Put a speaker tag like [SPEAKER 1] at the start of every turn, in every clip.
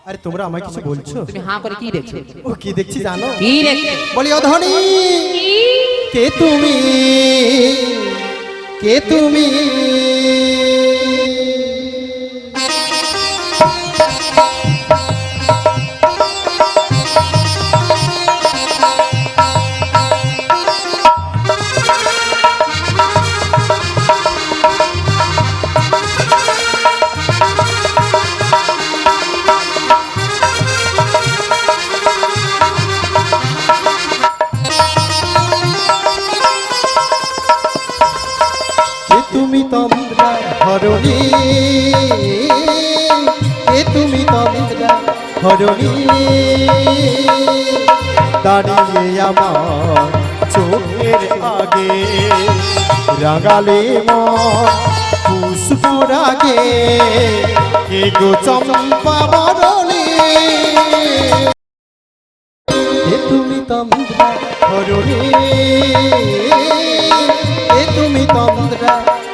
[SPEAKER 1] আরে তোমরা আমায় কিছু বলছো?
[SPEAKER 2] তুমি হাঁ করে কি দেখছো?
[SPEAKER 1] ও কি দেখছি জানো?
[SPEAKER 2] কি দেখছো?
[SPEAKER 1] বলি অধনি কে তুমি, কে তুমি? তুমি তন্দ্রা ধরণী, এ তুমি তন্দ্রা ধরণী, দাঁড়িয়ে আমার চোখের আগে রাঙালে মন পুষ্পর আগে, কে গো চম্পা বরণী, এ তুমি তন্দ্রা ধরণী, এ তুমি তন্দ্রা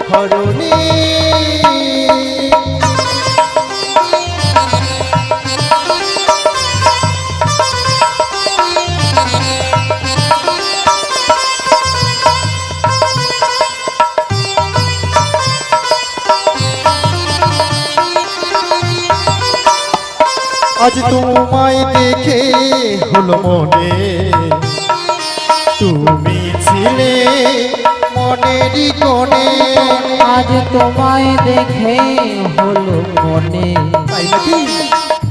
[SPEAKER 1] ধরণী। আজ তোমায় দেখে হলো মনে, তুমি ছিলে মনেরই কোণে।
[SPEAKER 2] আজ তোমায় দেখে হলো মনে,
[SPEAKER 1] তাই নাকি?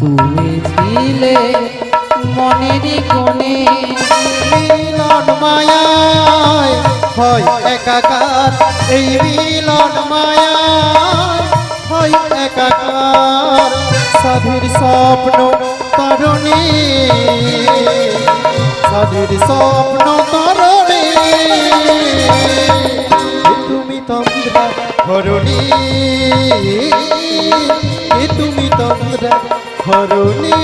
[SPEAKER 2] তুমি ছিলে মনেরই কোণে।
[SPEAKER 1] মিলন মায়ায় হয় একাকার, এই মিলন মায়ায় হয় একাকার, সাধুর স্বপ্ন তরণী, সাধুর স্বপ্ন তরণী, তুমি তন্দ্রা ধরণী, তুমি তন্দ্রা ধরণী।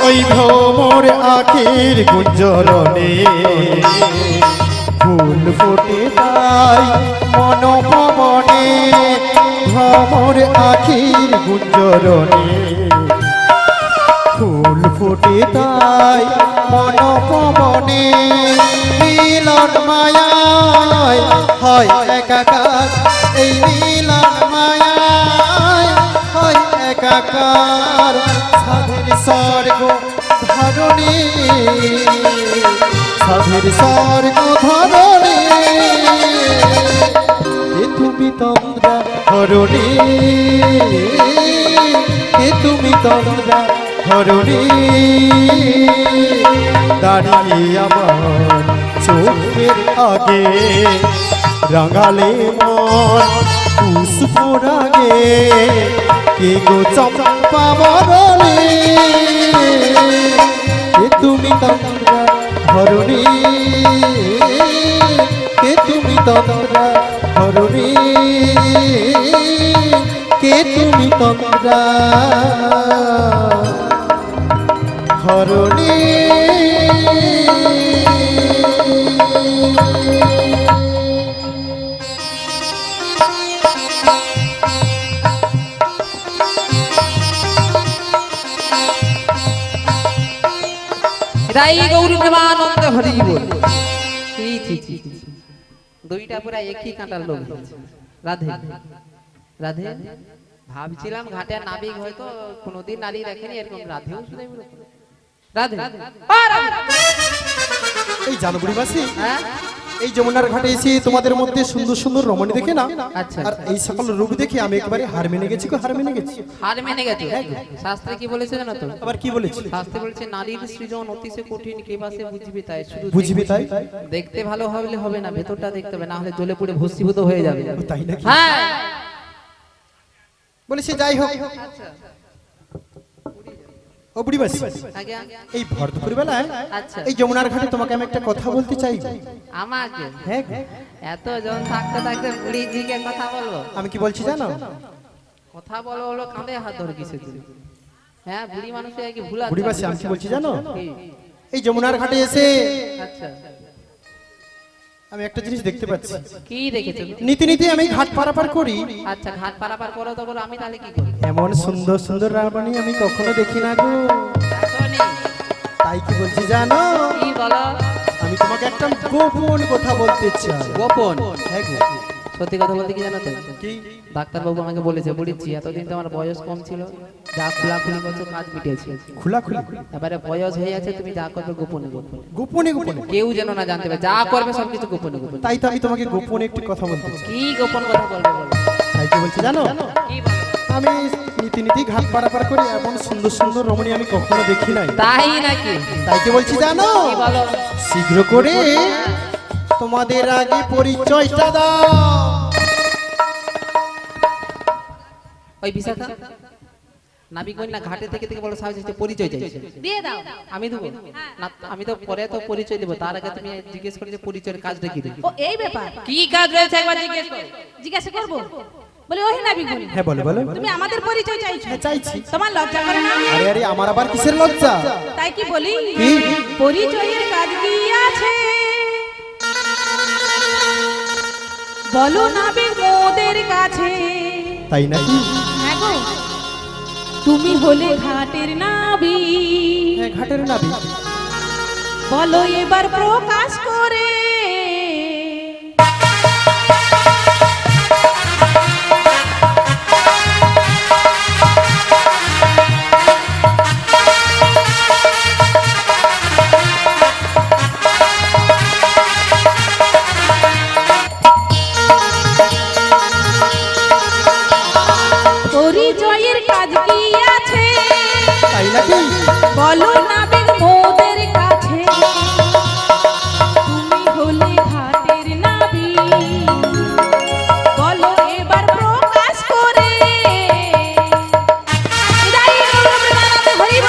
[SPEAKER 1] ওই ভ্রমর আখির গুঞ্জরণে ফুল ফোটে তাই মন পবনে, ভ্রমর আখির গুঞ্জরণে ফুল ফোটে তাই মন পবনে, মিলন মায়ায় হয় একাকার, এই মিলন মায়ায় হয় একাকার, সাধের স্বর্গ ধরণী, সাধের স্বর্গ ধরণী, এ তুমি তন্দ্রা ধরণী, এ তুমি তন্দ্রা ধরণী, দাঁড়িয়ে আমার চোখের আগে রাঙালে মন পুষ্পর আগে, কে গো চম্পা বরণী, এ তুমি তন্দ্রা ধরণী, কে তুমি তন্দ্রা ধরণী, কে তুমি তন্দ্রা ধরণী।
[SPEAKER 2] রাই গৌরী প্রেমানন্দ হরি বল। দুইটা পুরা একই কাঁটার লোক। রাধে রাধে। ভাবছিলাম ঘাটে নাবিক হয়তো কোনোদিন নারী দেখেনি, এরকম রাধেও শুনে রাধে।
[SPEAKER 1] এই জানো বুড়িবাসী,
[SPEAKER 2] হ্যাঁ
[SPEAKER 1] এই যমুনার ঘাটে এসে তোমাদের মধ্যে সুন্দর সুন্দর রমণী দেখে না,
[SPEAKER 2] আচ্ছা
[SPEAKER 1] আর এই সকল রূপ দেখে আমি একবারে হার মেনে গেছি গো, হার মেনে গেছি।
[SPEAKER 2] হার মেনে গেছে। শাস্ত্রে কি বলেছে জানো তো?
[SPEAKER 1] আবার কি বলেছি?
[SPEAKER 2] শাস্ত্রে বলেছে নারীর সৃজন অতিশয় কঠিন, কে বা সে বুঝবে তাই। শুধু
[SPEAKER 1] বুঝবি তাই?
[SPEAKER 2] দেখতে ভালো হলে হবে না, ভেতরটা দেখতে হবে, না হলে জ্বলে পুড়ে ভস্মীভূত হয়ে যাবে।
[SPEAKER 1] তাই নাকি?
[SPEAKER 2] হ্যাঁ
[SPEAKER 1] বলেছি যাই হোক।
[SPEAKER 2] আচ্ছা
[SPEAKER 1] ও বুড়িবাসী,
[SPEAKER 2] আগে
[SPEAKER 1] এই ভর দুপুর বেলায়
[SPEAKER 2] আচ্ছা
[SPEAKER 1] এই যমুনার ঘাটে তোমাকে আমি একটা কথা বলতে চাই।
[SPEAKER 2] আমাকে
[SPEAKER 1] হ্যাঁ গো।
[SPEAKER 2] এত জন থাকতে থাকতে বুড়ি দিকে কথা বলবো?
[SPEAKER 1] আমি কি বলছি জানো?
[SPEAKER 2] কথা বলো বলো, কাঁধে হাত ধরে কিসে তুমি? হ্যাঁ বুড়ি মানুষের কি ভুল আছে?
[SPEAKER 1] বুড়িবাসী, আমি কি বলছি জানো?
[SPEAKER 2] কি?
[SPEAKER 1] এই যমুনার ঘাটে এসে
[SPEAKER 2] আচ্ছা
[SPEAKER 1] আমি একটা জিনিস দেখতে পাচ্ছি।
[SPEAKER 2] কি দেখেছো?
[SPEAKER 1] নীতি নীতি আমি ঘাট পারাপার করি,
[SPEAKER 2] আচ্ছা ঘাট পারাপার করো তো করো, আমি তাহলে কি করি?
[SPEAKER 1] এমন সুন্দর সুন্দর রাবণী আমি কখনো দেখি না গো।
[SPEAKER 2] এখনই
[SPEAKER 1] তাই কি বলছি জানো?
[SPEAKER 2] কি বলো?
[SPEAKER 1] আমি তোমাকে একটা গোপন কথা বলতে চাই।
[SPEAKER 2] গোপন?
[SPEAKER 1] হ্যাঁ গো।
[SPEAKER 2] সত্যি কথা বলতে কি জানো তো?
[SPEAKER 1] কি?
[SPEAKER 2] ডাক্তারবাবু আমাকে বলেছে, বলেছি এতদিন তো আমার বয়স কম ছিল, যা খোলাখুলি করছো কাজ মিটেছে।
[SPEAKER 1] খোলা খোলা
[SPEAKER 2] এবারে বয়স হয়ে আছে, তুমি যা করবে গোপনে গোপনে,
[SPEAKER 1] গোপনে গোপনে,
[SPEAKER 2] কেউ যেন না জানতে পারে, যা করবে সবকিছু গোপনে গোপনে।
[SPEAKER 1] তাই তো আমি তোমাকে গোপনে একটি কথা বলতে চাই।
[SPEAKER 2] কি গোপন কথা বলবে বলো?
[SPEAKER 1] তাই কি বলছি জানো?
[SPEAKER 2] কি বলো?
[SPEAKER 1] আমি নীতি নীতি ঘাট পারাপার করি, এমন সুন্দর সুন্দর রমণী আমি কখনো দেখি নাই।
[SPEAKER 2] তাই নাকি?
[SPEAKER 1] তাই কি বলছি জানো?
[SPEAKER 2] কি বলো?
[SPEAKER 1] শীঘ্র করে তোমাদের আগে পরিচয়টা দাও।
[SPEAKER 2] ওই বিশাখা নাবিক না ঘাটে থেকে থেকে বলো সাহস হচ্ছে পরিচয় চাইছে,
[SPEAKER 3] দিয়ে দাও।
[SPEAKER 2] আমি দেবো না? আমি তো পরে তো পরিচয় দেবো, তার আগে তুমি জিজ্ঞেস করে যে পরিচয়ের কাজটা কি দেবে।
[SPEAKER 3] ও এই ব্যাপার,
[SPEAKER 2] কি কাজ রয়েছে একবার জিজ্ঞেস করো।
[SPEAKER 3] জিজ্ঞাসা করবো? বলে ওহে নাবিক বলি,
[SPEAKER 1] হ্যাঁ বলো বলো।
[SPEAKER 3] তুমি আমাদের পরিচয় চাইছো?
[SPEAKER 1] হ্যাঁ চাইছি।
[SPEAKER 3] তোমার লজ্জা করে না?
[SPEAKER 1] আরে আরে, আমার আবার কিসের লজ্জা?
[SPEAKER 3] তাই কি বলি?
[SPEAKER 1] কি?
[SPEAKER 3] পরিচয়ের কাজ কি আছে বলো নাবিক মোদের কাছে।
[SPEAKER 1] তাই নাকি?
[SPEAKER 3] হ্যাঁ গো, তুমি হলে ঘাটের নাবিক,
[SPEAKER 1] হ্যাঁ ঘাটের নাবি।
[SPEAKER 3] বলো এবার প্রকাশ করে পরিচয়ের কাজ কি আছে
[SPEAKER 1] তাই নাকি?
[SPEAKER 3] বলো নাবিক মোদের কাছে, তুমি হলে ঘাটের নাবিক, বলো এবার প্রকাশ করে। বিদায় রবীন্দ্রনাথ হরিব।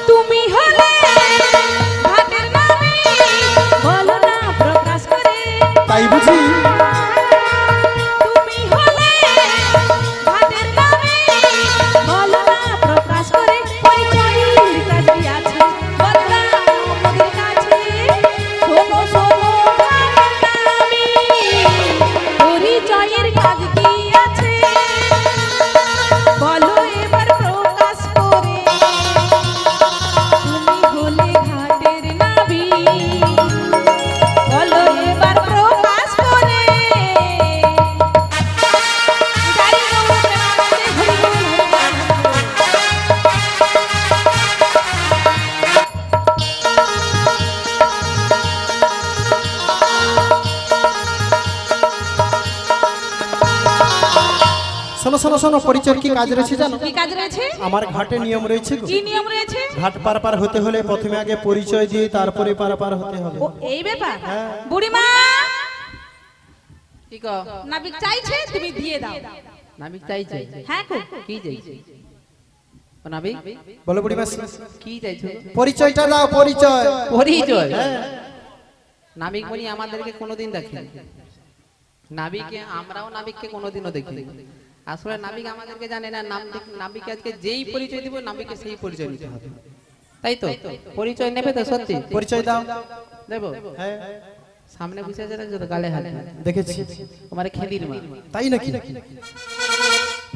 [SPEAKER 3] তুমি হলে ঘাটের নাবিক, বলো না প্রকাশ করে।
[SPEAKER 1] তাই বুঝি?
[SPEAKER 3] তুমি হলে ঘাটের নাবিক, বলো না প্রকাশ করে। পরিচয়ের কাজ কি আছে বলো না আমাদের কাছে। শোনো শোনো ঘাটের নাবিক, পরিচয়ের কাজ কি আছে বলো এবার প্রকাশ করে। তুমি হলে ঘাটের নাবিক, বলো এবার প্রকাশ করে। গাই রবীন্দ্রনাথ হরিবল।
[SPEAKER 1] শোনো শোনো শোনো, পরিচয়ের কি কাজ রয়েছে জানো?
[SPEAKER 3] কি কাজ রয়েছে?
[SPEAKER 1] আমার ঘাটে নিয়ম রয়েছে গো।
[SPEAKER 3] কি নিয়ম রয়েছে?
[SPEAKER 1] ঘাট পারাপার হতে হলে প্রথমে আগে পরিচয় দিয়ে তারপরে পারাপার হতে হবে।
[SPEAKER 3] ও এই ব্যাপার। বুড়িমা
[SPEAKER 2] কি কও?
[SPEAKER 3] নাবিক চাইছে, তুমি দিয়ে দাও।
[SPEAKER 2] নাবিক চাইছে?
[SPEAKER 3] হ্যাঁ গো।
[SPEAKER 2] কি চাইছে? ও নাবিক
[SPEAKER 1] বলো বুড়িমাসি,
[SPEAKER 2] কি চাইছো?
[SPEAKER 1] পরিচয়টা দাও, পরিচয়।
[SPEAKER 2] পরিচয়?
[SPEAKER 1] হ্যাঁ।
[SPEAKER 2] নাবিক বনি আমাদেরকে কোনোদিন দেখেনি, নাবিকে আমরাও নাবিককে কোনোদিনও দেখিনি। আসলে নাবিক আমাদেরকে জানে না। নাবিক আজকে যেই পরিচয় দিব, নাবিককে সেই পরিচয় দিতে হবে, তাই তো? পরিচয় নেবে তো? সত্যি
[SPEAKER 1] পরিচয় দাও।
[SPEAKER 2] দেবো?
[SPEAKER 1] হ্যাঁ
[SPEAKER 2] সামনে বসে আছে তো গালে হাতে,
[SPEAKER 1] দেখেছি।
[SPEAKER 2] আমার খেদির মা।
[SPEAKER 1] তাই নাকি?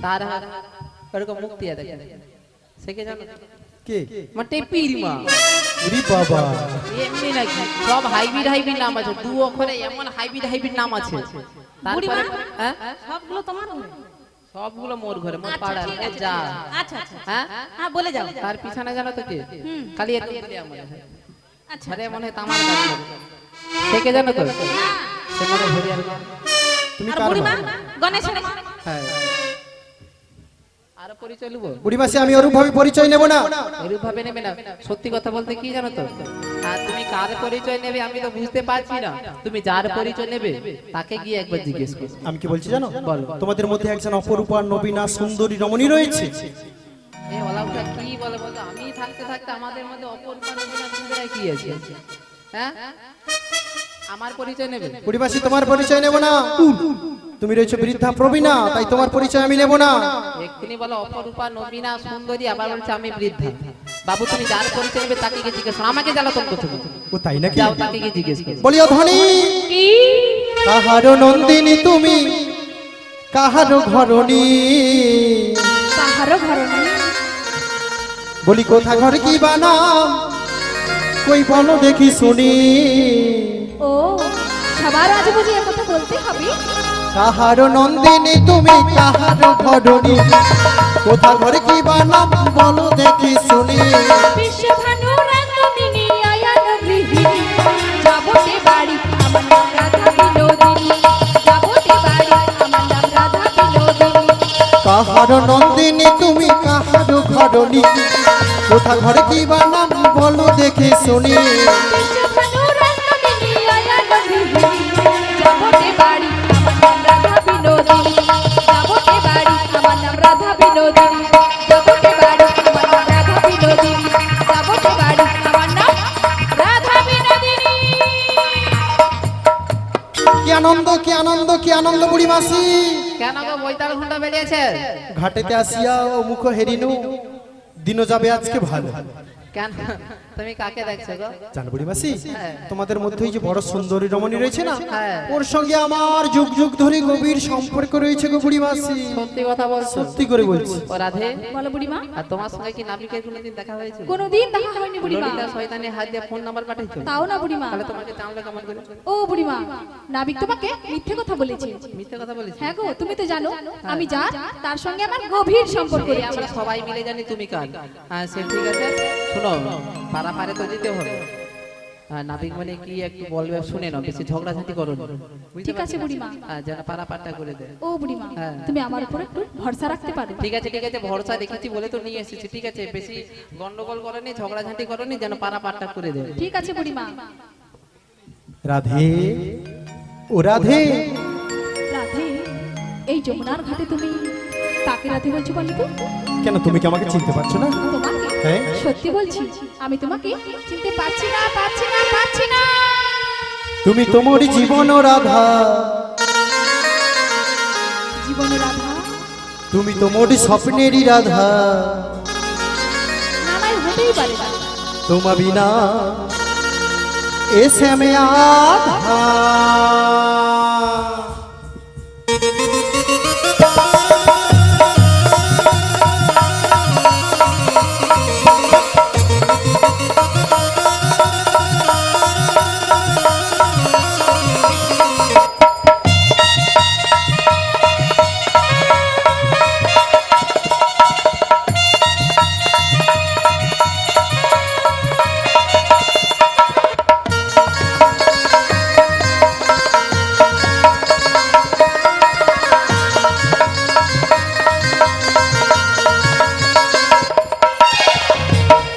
[SPEAKER 2] তার হাত এরকম মুক্তি দেখে, সে কে জানো?
[SPEAKER 1] কে?
[SPEAKER 2] আমার টেপির মা।
[SPEAKER 1] উরি বাবা,
[SPEAKER 2] এমনি নাকি সব হাইব্রিড হাইব্রিড নাম আছে, দু অক্ষরে এমন হাইব্রিড হাইব্রিড নাম আছে।
[SPEAKER 3] বুড়িমা
[SPEAKER 2] তারপরে হ্যাঁ
[SPEAKER 3] সবগুলো তোমার ঘরে?
[SPEAKER 2] সবগুলো মোর ঘরে, মোর
[SPEAKER 3] আচ্ছা,
[SPEAKER 2] পাড়ার,
[SPEAKER 3] ঠিক
[SPEAKER 2] মোর
[SPEAKER 3] আছে,
[SPEAKER 2] যা।
[SPEAKER 3] আচ্ছা আচ্ছা
[SPEAKER 2] হ্যাঁ
[SPEAKER 3] হ্যাঁ বলে যাও।
[SPEAKER 2] তার পিছনে জানো তো কে? খালি একটু বলি আমার।
[SPEAKER 3] আচ্ছা
[SPEAKER 2] আরে মনে হয় তামার গাছ লাগে। সে কে জানো তো? সে মনে হয় হরিয়ার।
[SPEAKER 1] তুমি
[SPEAKER 3] আর
[SPEAKER 1] কার
[SPEAKER 3] বুড়িমা
[SPEAKER 1] মা?
[SPEAKER 3] গণেশের মা।
[SPEAKER 2] হ্যাঁ আর পরিচয় নেবো?
[SPEAKER 1] বুড়িমাসি আমি ওরূপ ভাবে পরিচয় নেব না।
[SPEAKER 2] এরূপ ভাবে নেবে না। সত্যি কথা বলতে কি জানো তো, আর তুমি কার পরিচয় নেবে আমি তো বুঝতে পারছি না। তুমি যার পরিচয় নেবে তাকে গিয়ে একবার জিজ্ঞেস করো।
[SPEAKER 1] আমি কি বলছি জানো,
[SPEAKER 2] বলো।
[SPEAKER 1] তোমাদের মধ্যে একজন অপরূপা নবীনা সুন্দরী রমণী রয়েছে।
[SPEAKER 2] এই ওলাউটা কি বলে বলো, আমি থাকতে থাকতে আমাদের মধ্যে অপরূপা নবীনা সুন্দরী কি আছে? হ্যাঁ আমার পরিচয় নেবে?
[SPEAKER 1] বুড়িমাসি তোমার পরিচয় নেব না। তুমি রয়েছে বৃদ্ধা প্রবীণা, তাই তোমার পরিচয় আমি নেব না।
[SPEAKER 2] এক্ষুনি বলো অপরূপা নবীনা সুন্দরী, আবার বলছে আমি বৃদ্ধা। বাবু তুমি যার পরিচয় নেবে তাকে গিয়ে জিজ্ঞেস করো, আমাকে জ্বালাতন করছো।
[SPEAKER 1] ও তাই নাকি?
[SPEAKER 2] যাও তাকে গিয়ে জিজ্ঞেস করো।
[SPEAKER 1] বলিও ধনী,
[SPEAKER 3] কি
[SPEAKER 1] কাহারো নন্দিনী তুমি, কাহারো ঘরণী।
[SPEAKER 3] তাহারও ঘর নেই?
[SPEAKER 1] বলি কোথা ঘর কি বানাম, কই বলো দেখি শুনি।
[SPEAKER 3] ও সবার আজ বুঝি এ কথা বলতে হবে?
[SPEAKER 1] কাহারো নন্দিনী তুমি, কাহারো ঘরণী, কোথা ঘর কি বানাম বলো দেখি শুনি।
[SPEAKER 3] বিশ্বভানু রাঙ্গিনী আয়ান গৃহিণী, যাবতে বাড়ি আমার নাম রাধা বিনোদিনী, যাবতে বাড়ি আমার নাম রাধা বিনোদিনী।
[SPEAKER 1] কাহারো নন্দিনী তুমি, কাহারো ঘরণী, কোথা ঘর কি বানাম বলো দেখি শুনি।
[SPEAKER 3] বিশ্বভানু রাঙ্গিনী আয়ান গৃহিণী, যাবতে বাড়ি আমার নাম রাধা বিনোদিনী, যাবতে বাড়ি আমার নাম রাধা বিনোদিনী, যাবতে বাড়ি আমার নাম রাধা বিনোদিনী, যাবতে বাড়ি আমার নাম রাধা বিনোদিনী।
[SPEAKER 1] কি আনন্দ, কি আনন্দ, কি আনন্দ বুড়ি মাসি।
[SPEAKER 2] কেন গো বৈতাল ঘন্টা বেরিয়েছে?
[SPEAKER 1] ঘাটেতে আসিয়া ও মুখ হেরিনু, দিন যাবে আজকে ভালো।
[SPEAKER 2] কেন তুমি কাকে দেখছো গো?
[SPEAKER 1] জান বুড়ি মাসি,
[SPEAKER 2] হ্যাঁ।
[SPEAKER 1] তোমাদের মধ্যে ওই যে বড় সুন্দরী রমণী রয়েছে না,
[SPEAKER 2] হ্যাঁ।
[SPEAKER 1] ওর সঙ্গে আমার যুগ যুগ ধরে গভীর সম্পর্ক রয়েছে গো বুড়ি মাসি।
[SPEAKER 2] সত্যি কথা বলছো?
[SPEAKER 1] সত্যি করে বলছি।
[SPEAKER 2] ও রাধে,
[SPEAKER 3] বলো বুড়িমা।
[SPEAKER 2] আর তোমার সঙ্গে কি নাবিকের কোনোদিন দেখা হয়েছে?
[SPEAKER 3] কোনোদিন দেখা হয়নি বুড়িমা।
[SPEAKER 2] ললিতা শয়তানি হাত দিয়ে ফোন নাম্বার পাঠাইছো?
[SPEAKER 3] তাও না বুড়িমা।
[SPEAKER 2] তাহলে তোমাকে জানলে কেমন করে?
[SPEAKER 3] ও বুড়িমা, নাবিক তোমাকে মিথ্যে কথা বলেছে।
[SPEAKER 2] মিথ্যে কথা বলিস?
[SPEAKER 3] হ্যাঁ গো, তুমি তো জানো আমি যার, তার সঙ্গে আমার গভীর সম্পর্ক
[SPEAKER 2] এই
[SPEAKER 3] রয়েছে।
[SPEAKER 2] আমরা সবাই মিলে জানি তুমি কার। হ্যাঁ সে ঠিক আছে, শোনো পাড়া পারে তো দিতে হবে। নাবিক মানে কি একটু বলবে শুনে নাও, বেশি ঝগড়াঝাটি করো না। বুঝতে
[SPEAKER 3] ঠিক আছে
[SPEAKER 2] পারছো?
[SPEAKER 3] বুড়িমা।
[SPEAKER 2] হ্যাঁ যেন পাড়া পাট্টা করে দেয়।
[SPEAKER 3] ও বুড়িমা,
[SPEAKER 2] হ্যাঁ।
[SPEAKER 3] তুমি আমার উপর একটু ভরসা রাখতে পারো?
[SPEAKER 2] ঠিক আছে ঠিক আছে, ভরসা রেখেছি বলে তো নিয়ে এসেছি। ঠিক আছে, বেশি গন্ডগোল করনি, ঝগড়াঝাটি করনি, যেন পাড়া পাট্টা করে দেয়।
[SPEAKER 3] ঠিক আছে বুড়িমা।
[SPEAKER 1] রাধে, ও রাধে,
[SPEAKER 3] রাধে, এই যমুনার ঘাটে তুমি কাকে রাধে বলছো বলো তো?
[SPEAKER 1] কেন তুমি কি আমাকে চিনতে পারছো না?
[SPEAKER 3] তোমাকে?
[SPEAKER 1] হ্যাঁ।
[SPEAKER 3] সত্যি বলছি, আমি তোমাকে চিনতে পারছি না, পারছি না, পারছি না।
[SPEAKER 1] তুমি তোমার জীবন রাধা,
[SPEAKER 3] জীবনের রাধা?
[SPEAKER 1] তুমি তোমার স্বপ্নেরই রাধা।
[SPEAKER 3] না নাই হতেই পারে না।
[SPEAKER 1] তোমা বিনা এসে মে আধা।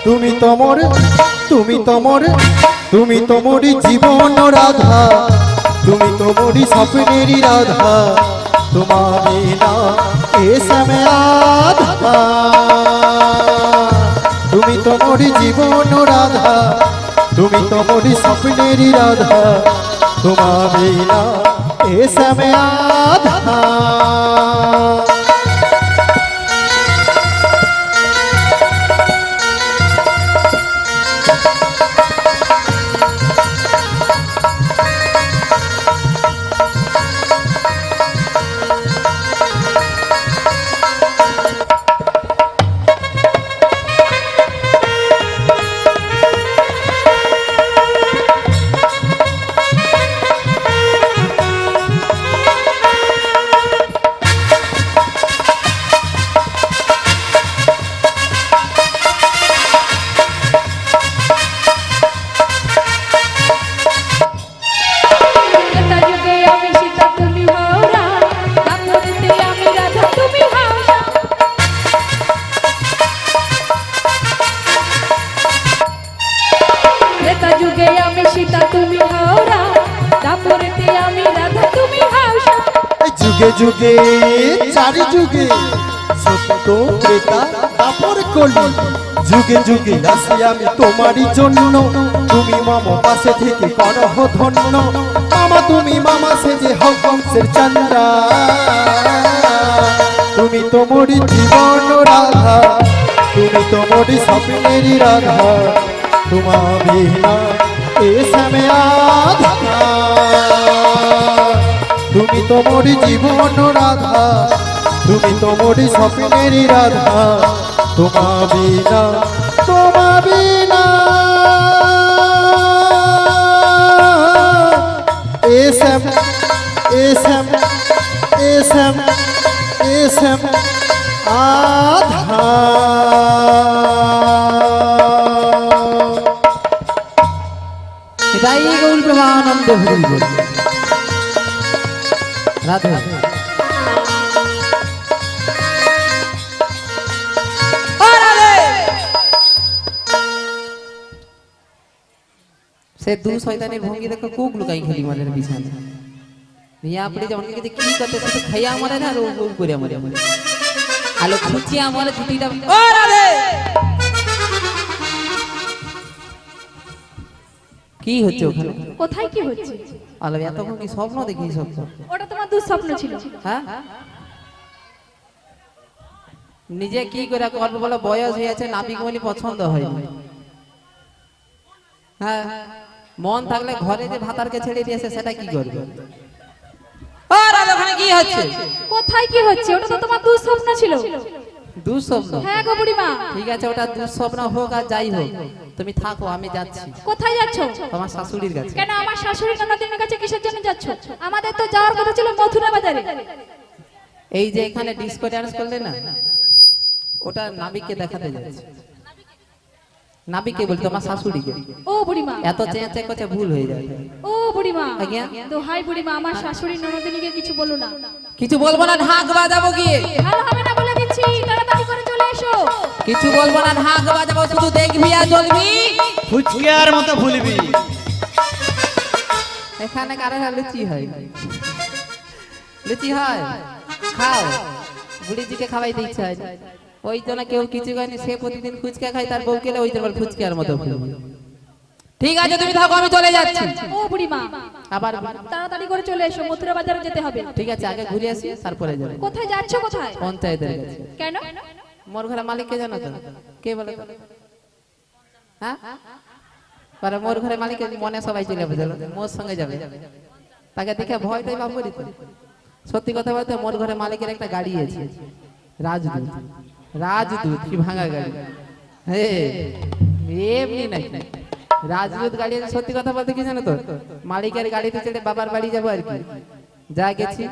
[SPEAKER 1] তুমি তোমার, তুমি তোমার, তুমি তোমার জীবন রাধা, তুমি তোমার স্বপ্নেরই রাধা। তোমার বিনা এসে মে আধা। তুমি তোমার জীবন রাধা, তুমি তোমার স্বপ্নেরই রাধা। তোমার বিনা এসে মে আধা।
[SPEAKER 3] আমি সীতা তুমি হও রাম, দাপরেতে আমি রাধা তুমি হও শ্যাম।
[SPEAKER 1] এই যুগে যুগে চারি যুগে সত্য ত্রেতা তারপর কলি, যুগে যুগে আসি আমি তোমারই জন্য, তুমি মামা পাশে থেকে করহ ধন্য। মামা তুমি মামা সেজে হও কংসের চন্দ্রা, তুমি তো মোরি জীবন রাধা, তুমি তো মোরি স্বপ্নেরই রাধা, তোমা বিনা এ শ্যামে আধা। তুমি তো মোরি জীবন রাধা, তুমি তো মোরি স্বপ্নেরই রাধা, তোমা বিনা তোমা বিনা এ শ্যাম এ শ্যাম এ শ্যাম এ শ্যাম আধা।
[SPEAKER 2] এটাই গৌর প্রেমানন্দ হরি বল। রাধে সে দু শয়তানের ভঙ্গি দেখো কুক লুকাই খেলি মাদের বিছানা নিয়ে আপনি যেমন কি কি করতে শুধু খাইয়া মারে না আর ও করে মারে আলো খুঁচিয়া মারে ছুটিটা ও রাধে কি হচ্ছে ওখানে?
[SPEAKER 3] কোথায় কি হচ্ছে?
[SPEAKER 2] আলো এতক্ষণ কি স্বপ্ন দেখি স্বপ্ন?
[SPEAKER 3] ওটা তোমার দুঃস্বপ্ন ছিল।
[SPEAKER 2] হ্যাঁ নিজে কি করে করবে বলে, বয়স হয়েছে, নাবিক বলি পছন্দ হয়। হ্যাঁ মন থাকলে ঘরে যে ভাতারকে ছেড়ে দিয়েছে সেটা কি করবে? আর ওখানে কি হচ্ছে?
[SPEAKER 3] কোথায় কি হচ্ছে? ওটা তো তোমার দুঃস্বপ্ন ছিল।
[SPEAKER 2] দুঃস্বপ্ন?
[SPEAKER 3] হ্যাঁ গো বুড়িমা।
[SPEAKER 2] ঠিক আছে, ওটা দুঃস্বপ্ন হোক আর যাই হোক, তুমি থাকো, আমি যাচ্ছি।
[SPEAKER 3] কোথায় যাচ্ছো?
[SPEAKER 2] তোমার শাশুড়ির কাছে।
[SPEAKER 3] কেন আমার শাশুড়ি ননদিনের কাছে কিসের জন্য যাচ্ছো? আমাদের তো যাওয়ার কথা ছিল মথুরা বাজারে।
[SPEAKER 2] এই যে এখানে ডিস্কো ডান্স করলে না, ওটা নাবিককে দেখাতে যাচ্ছে। নাবিককে বলি তোমার শাশুড়িকে।
[SPEAKER 3] ও বুড়িমা,
[SPEAKER 2] এত চেঁচে করছে ভুল হয়ে যাবে।
[SPEAKER 3] ও বুড়িমা,
[SPEAKER 2] আজ্ঞা।
[SPEAKER 3] তো হাই বুড়িমা, আমার শাশুড়ি ননদিনীকে কিছু বলো না।
[SPEAKER 2] কিছু বলবো না, ঢাক বাজাবো গিয়ে।
[SPEAKER 3] ভালো হবে না বলে দিচ্ছি, তাড়াতাড়ি করে চলে এসো।
[SPEAKER 2] কিছু বলবো না, ঢাক বাজাবো, শুধু দেখবি আর চলবি।
[SPEAKER 4] ফুচকার মতো ভুলবি।
[SPEAKER 2] এখানে কারে লুচি হয়? লুচি হয়, খাও। বুড়িজিকে খাওয়াইতে ইচ্ছা হয়, ওই জন্য কেউ কিছু খায়নি। সে প্রতিদিন ফুচকা খায়, তার বউ কেলে ওই জন্য ফুচকার মতো ফুলবি। ঠিক আছে তুমি থাকো, আমি চলে যাচ্ছি।
[SPEAKER 3] ও বুড়িমা,
[SPEAKER 2] আবার
[SPEAKER 3] তাড়াতাড়ি করে চলে এসো, মথুরা বাজারে যেতে হবে।
[SPEAKER 2] ঠিক আছে, আগে ঘুরে আসি তারপরে যাবো।
[SPEAKER 3] কোথায় যাচ্ছো? কোথায়?
[SPEAKER 2] পঞ্চায়েতের কাছে।
[SPEAKER 3] কেন?
[SPEAKER 2] মোর ঘরে মালিককে জানো তো? কে বলে তো? হ্যাঁ পরে মোর ঘরে মালিকের মনে সবাই চলে যাবে, মোর সঙ্গে যাবে। তাকে দেখে ভয়টাই ভাব করি তো। সত্যি কথা বলতে, মোর ঘরে মালিকের একটা গাড়ি আছে, রাজদূত। রাজদূত কি ভাঙা গাড়ি? হে এমনি নাকি রাজদূত গাড়ি আছে। সত্যি কথা বলতে কি জানো তো, মালিকের গাড়িতে চড়ে বাবার বাড়ি যাবো আর কি। যা গেছি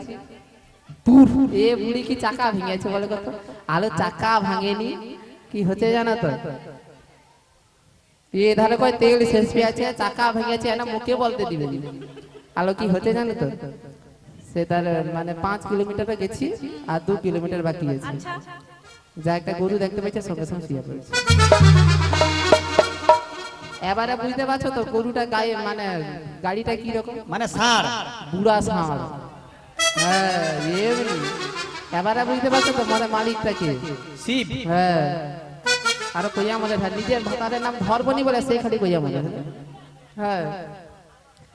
[SPEAKER 2] পুর এ বুড়ি কি চাকা ভেঙেছে বলে কত? আলো চাকা ভাঙেনি, কি হচ্ছে জানো তো? এ ধারে কয় তেল শেষ হয়ে আছে, চাকা ভেঙেছে না মুখে বলতে দিবে। আলো কি হচ্ছে জানো তো? সে তার মানে 5 কিলোমিটার গেছি আর 2 কিলোমিটার বাকি আছে। যা একটা গরু দেখতে পাইছে, সঙ্গে সঙ্গে শুয়ে পড়েছে। এবারে বুঝতে পারছো তো গরুটা গায়ে মানে গাড়িটা কি রকম?
[SPEAKER 4] মানে ষাঁড়,
[SPEAKER 2] বুড়া ষাঁড়। হ্যাঁ এমনি। এবারে বুঝতে পারছো তো মানে মালিকটা কে?
[SPEAKER 4] শিব।
[SPEAKER 2] হ্যাঁ আর কইয়া আমাদের নিজের ভাতারের নাম ধরবনি বলে সেই খালি কইয়া আমাদের। হ্যাঁ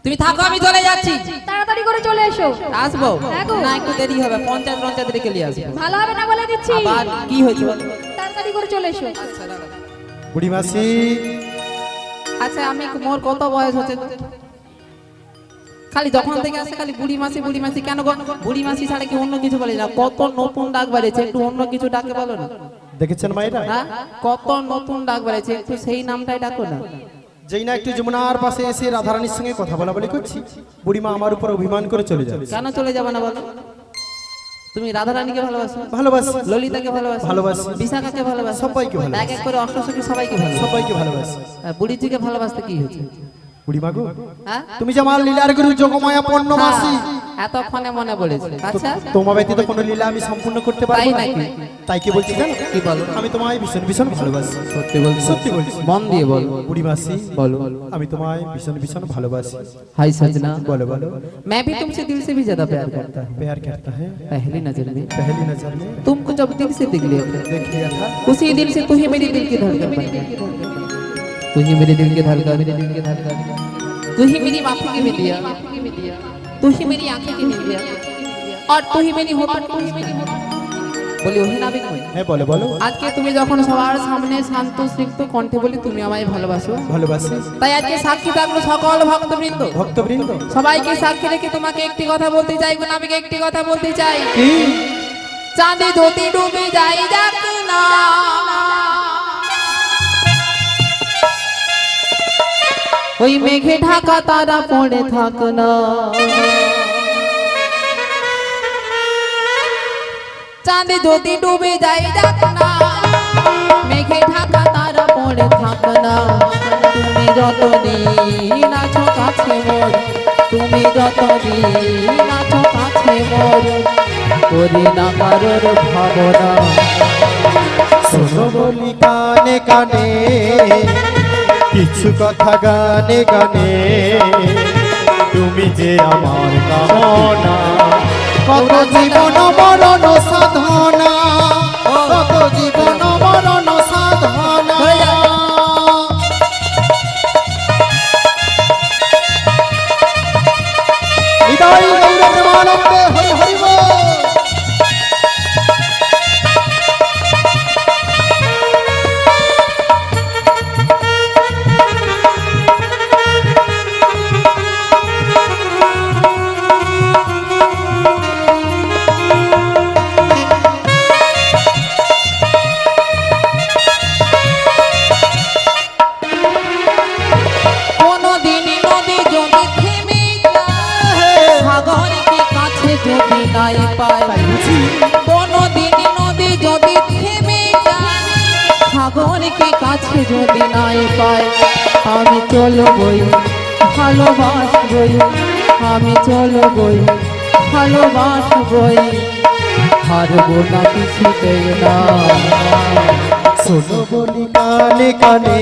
[SPEAKER 2] তুমি থাকো, আমি চলে যাচ্ছি।
[SPEAKER 3] তাড়াতাড়ি করে চলে এসো।
[SPEAKER 2] আসবো
[SPEAKER 3] হ্যাঁ গো।
[SPEAKER 2] না, একটু দেরি হবে, পঞ্চায়েত রেখে নিয়ে আসবো।
[SPEAKER 3] ভালো হবে না বলে দিচ্ছি।
[SPEAKER 2] আবার কি হয়েছে বলো?
[SPEAKER 3] তাড়াতাড়ি করে চলে এসো।
[SPEAKER 1] বুড়ি মাসি,
[SPEAKER 2] আচ্ছা আমি মোর কত বয়স হচ্ছে? খালি যখন থেকে আসে খালি বুড়ি মাসি বুড়ি মাসি। কেন গো? বুড়ি মাসি ছাড়া কি অন্য কিছু বলে না? কত নতুন ডাক বাড়িয়েছে, একটু অন্য কিছু ডাকে বলো না।
[SPEAKER 1] দেখেছেন মায়েরা?
[SPEAKER 2] হ্যাঁ কত নতুন ডাক বাড়িয়েছে, একটু সেই নামটাই ডাকো না।
[SPEAKER 1] যেই না একটু যমুনার পাশে এসে রাধারানীর সঙ্গে কথা বলা বলি করছি, বুড়িমা আমার উপর অভিমান করে চলে যাবে।
[SPEAKER 2] কেন চলে যাবে না বলো? তুমি রাধারানীকে ভালোবাসো?
[SPEAKER 1] ভালোবাসি।
[SPEAKER 2] ললিতাকে ভালোবাসো?
[SPEAKER 1] ভালোবাসি।
[SPEAKER 2] বিশাখাকে ভালোবাসো?
[SPEAKER 1] সবাইকে ভালোবাসি।
[SPEAKER 2] এক এক করে অষ্টসখী সবাইকে ভালোবাসো।
[SPEAKER 1] সবাইকে ভালোবাসি।
[SPEAKER 2] আর বুড়িজিকে ভালোবাসতে কি হয়েছে?
[SPEAKER 1] বুড়িমা গো,
[SPEAKER 2] হ্যাঁ
[SPEAKER 1] তুমি যে আমার লীলার গুরু যোগমায়া পূর্ণমাসী,
[SPEAKER 2] এতক্ষণে মনে পড়েছে। আচ্ছা
[SPEAKER 1] তোমার ব্যতীত কোনো লীলা আমি সম্পূর্ণ করতে পারবো
[SPEAKER 2] তাই
[SPEAKER 1] না।
[SPEAKER 2] নাকি?
[SPEAKER 1] তাই কি বলছি জানো?
[SPEAKER 2] কি বলো?
[SPEAKER 1] আমি তোমায় ভীষণ ভীষণ ভালোবাসি।
[SPEAKER 2] সত্যি বলছি?
[SPEAKER 1] সত্যি বলছি।
[SPEAKER 2] মন দিয়ে বলো।
[SPEAKER 1] বুড়ি মাসি,
[SPEAKER 2] বলো।
[SPEAKER 1] আমি তোমায় ভীষণ ভীষণ ভালোবাসি।
[SPEAKER 2] हाय सजना,
[SPEAKER 1] बोलो बोलो।
[SPEAKER 2] मैं भी तुमसे दिल से भी ज्यादा प्यार करता हूँ।
[SPEAKER 1] प्यार करता है
[SPEAKER 2] पहली नजर में
[SPEAKER 1] पहली नजर में
[SPEAKER 2] तुमको जब दिल से देख लिया था,
[SPEAKER 1] देख लिया था,
[SPEAKER 2] उसी दिल से तू ही मेरी दिल की धड़कन बन गई। तू ही मेरे दिल की धड़कन, तू ही मेरी आंखों की बिंदिया, तू ही मेरी आंखें की बिंदिया, और तू ही मेरी होठों की বলি ওহে নাবিক কই?
[SPEAKER 1] হ্যাঁ বলো বলো।
[SPEAKER 2] আজকে তুমি যখন সবার সামনে শান্ত স্নিগ্ধ কণ্ঠে বলি তুমি আমায় ভালোবাসো,
[SPEAKER 1] ভালোবাসি
[SPEAKER 2] তাই আজকে সাক্ষী থাকলো সকল ভক্তবৃন্দ।
[SPEAKER 1] ভক্তবৃন্দ।
[SPEAKER 2] সবাইকে সাক্ষী রেখে তোমাকে একটি কথা বলতে চাই গো নাবিক, একটি কথা বলতে চাই।
[SPEAKER 1] কি?
[SPEAKER 2] চাঁদে যদি ডুবে যাই যাক না, ওই মেঘে ঢাকা তারা পড়ে থাক না। চাঁদে যদি ডুবে যাই যাক না, মেঘে ঢাকা তারা পড়ে থাক না। তুমি যতদিন আছো কাছে মোর, তুমি যতদিন আছো কাছে মোর, করি না কারোর ভাবনা।
[SPEAKER 1] শোনো বলি কানে কানে, কিছু কথা গানে গানে, তুমি যে আমার কামনা, কত জীবন মরণ সাধনা, কত জীবন মরণ সাধনা। হৃদয় গৌর প্রেমানন্দে হরি হরি বল।
[SPEAKER 2] কোনদিন নদী যদি থেমে যায়, সাগরকে কাছে যদি নাই পায়, কোনদিন নদী যদি থেমে যায়, সাগরকে কাছে যদি নাই পায়, আমি চলবই ভালোবাসবই, আমি চলবই ভালোবাসবই, হারবো না কিছুতেই না।
[SPEAKER 1] শোনো বলি কানে কানে,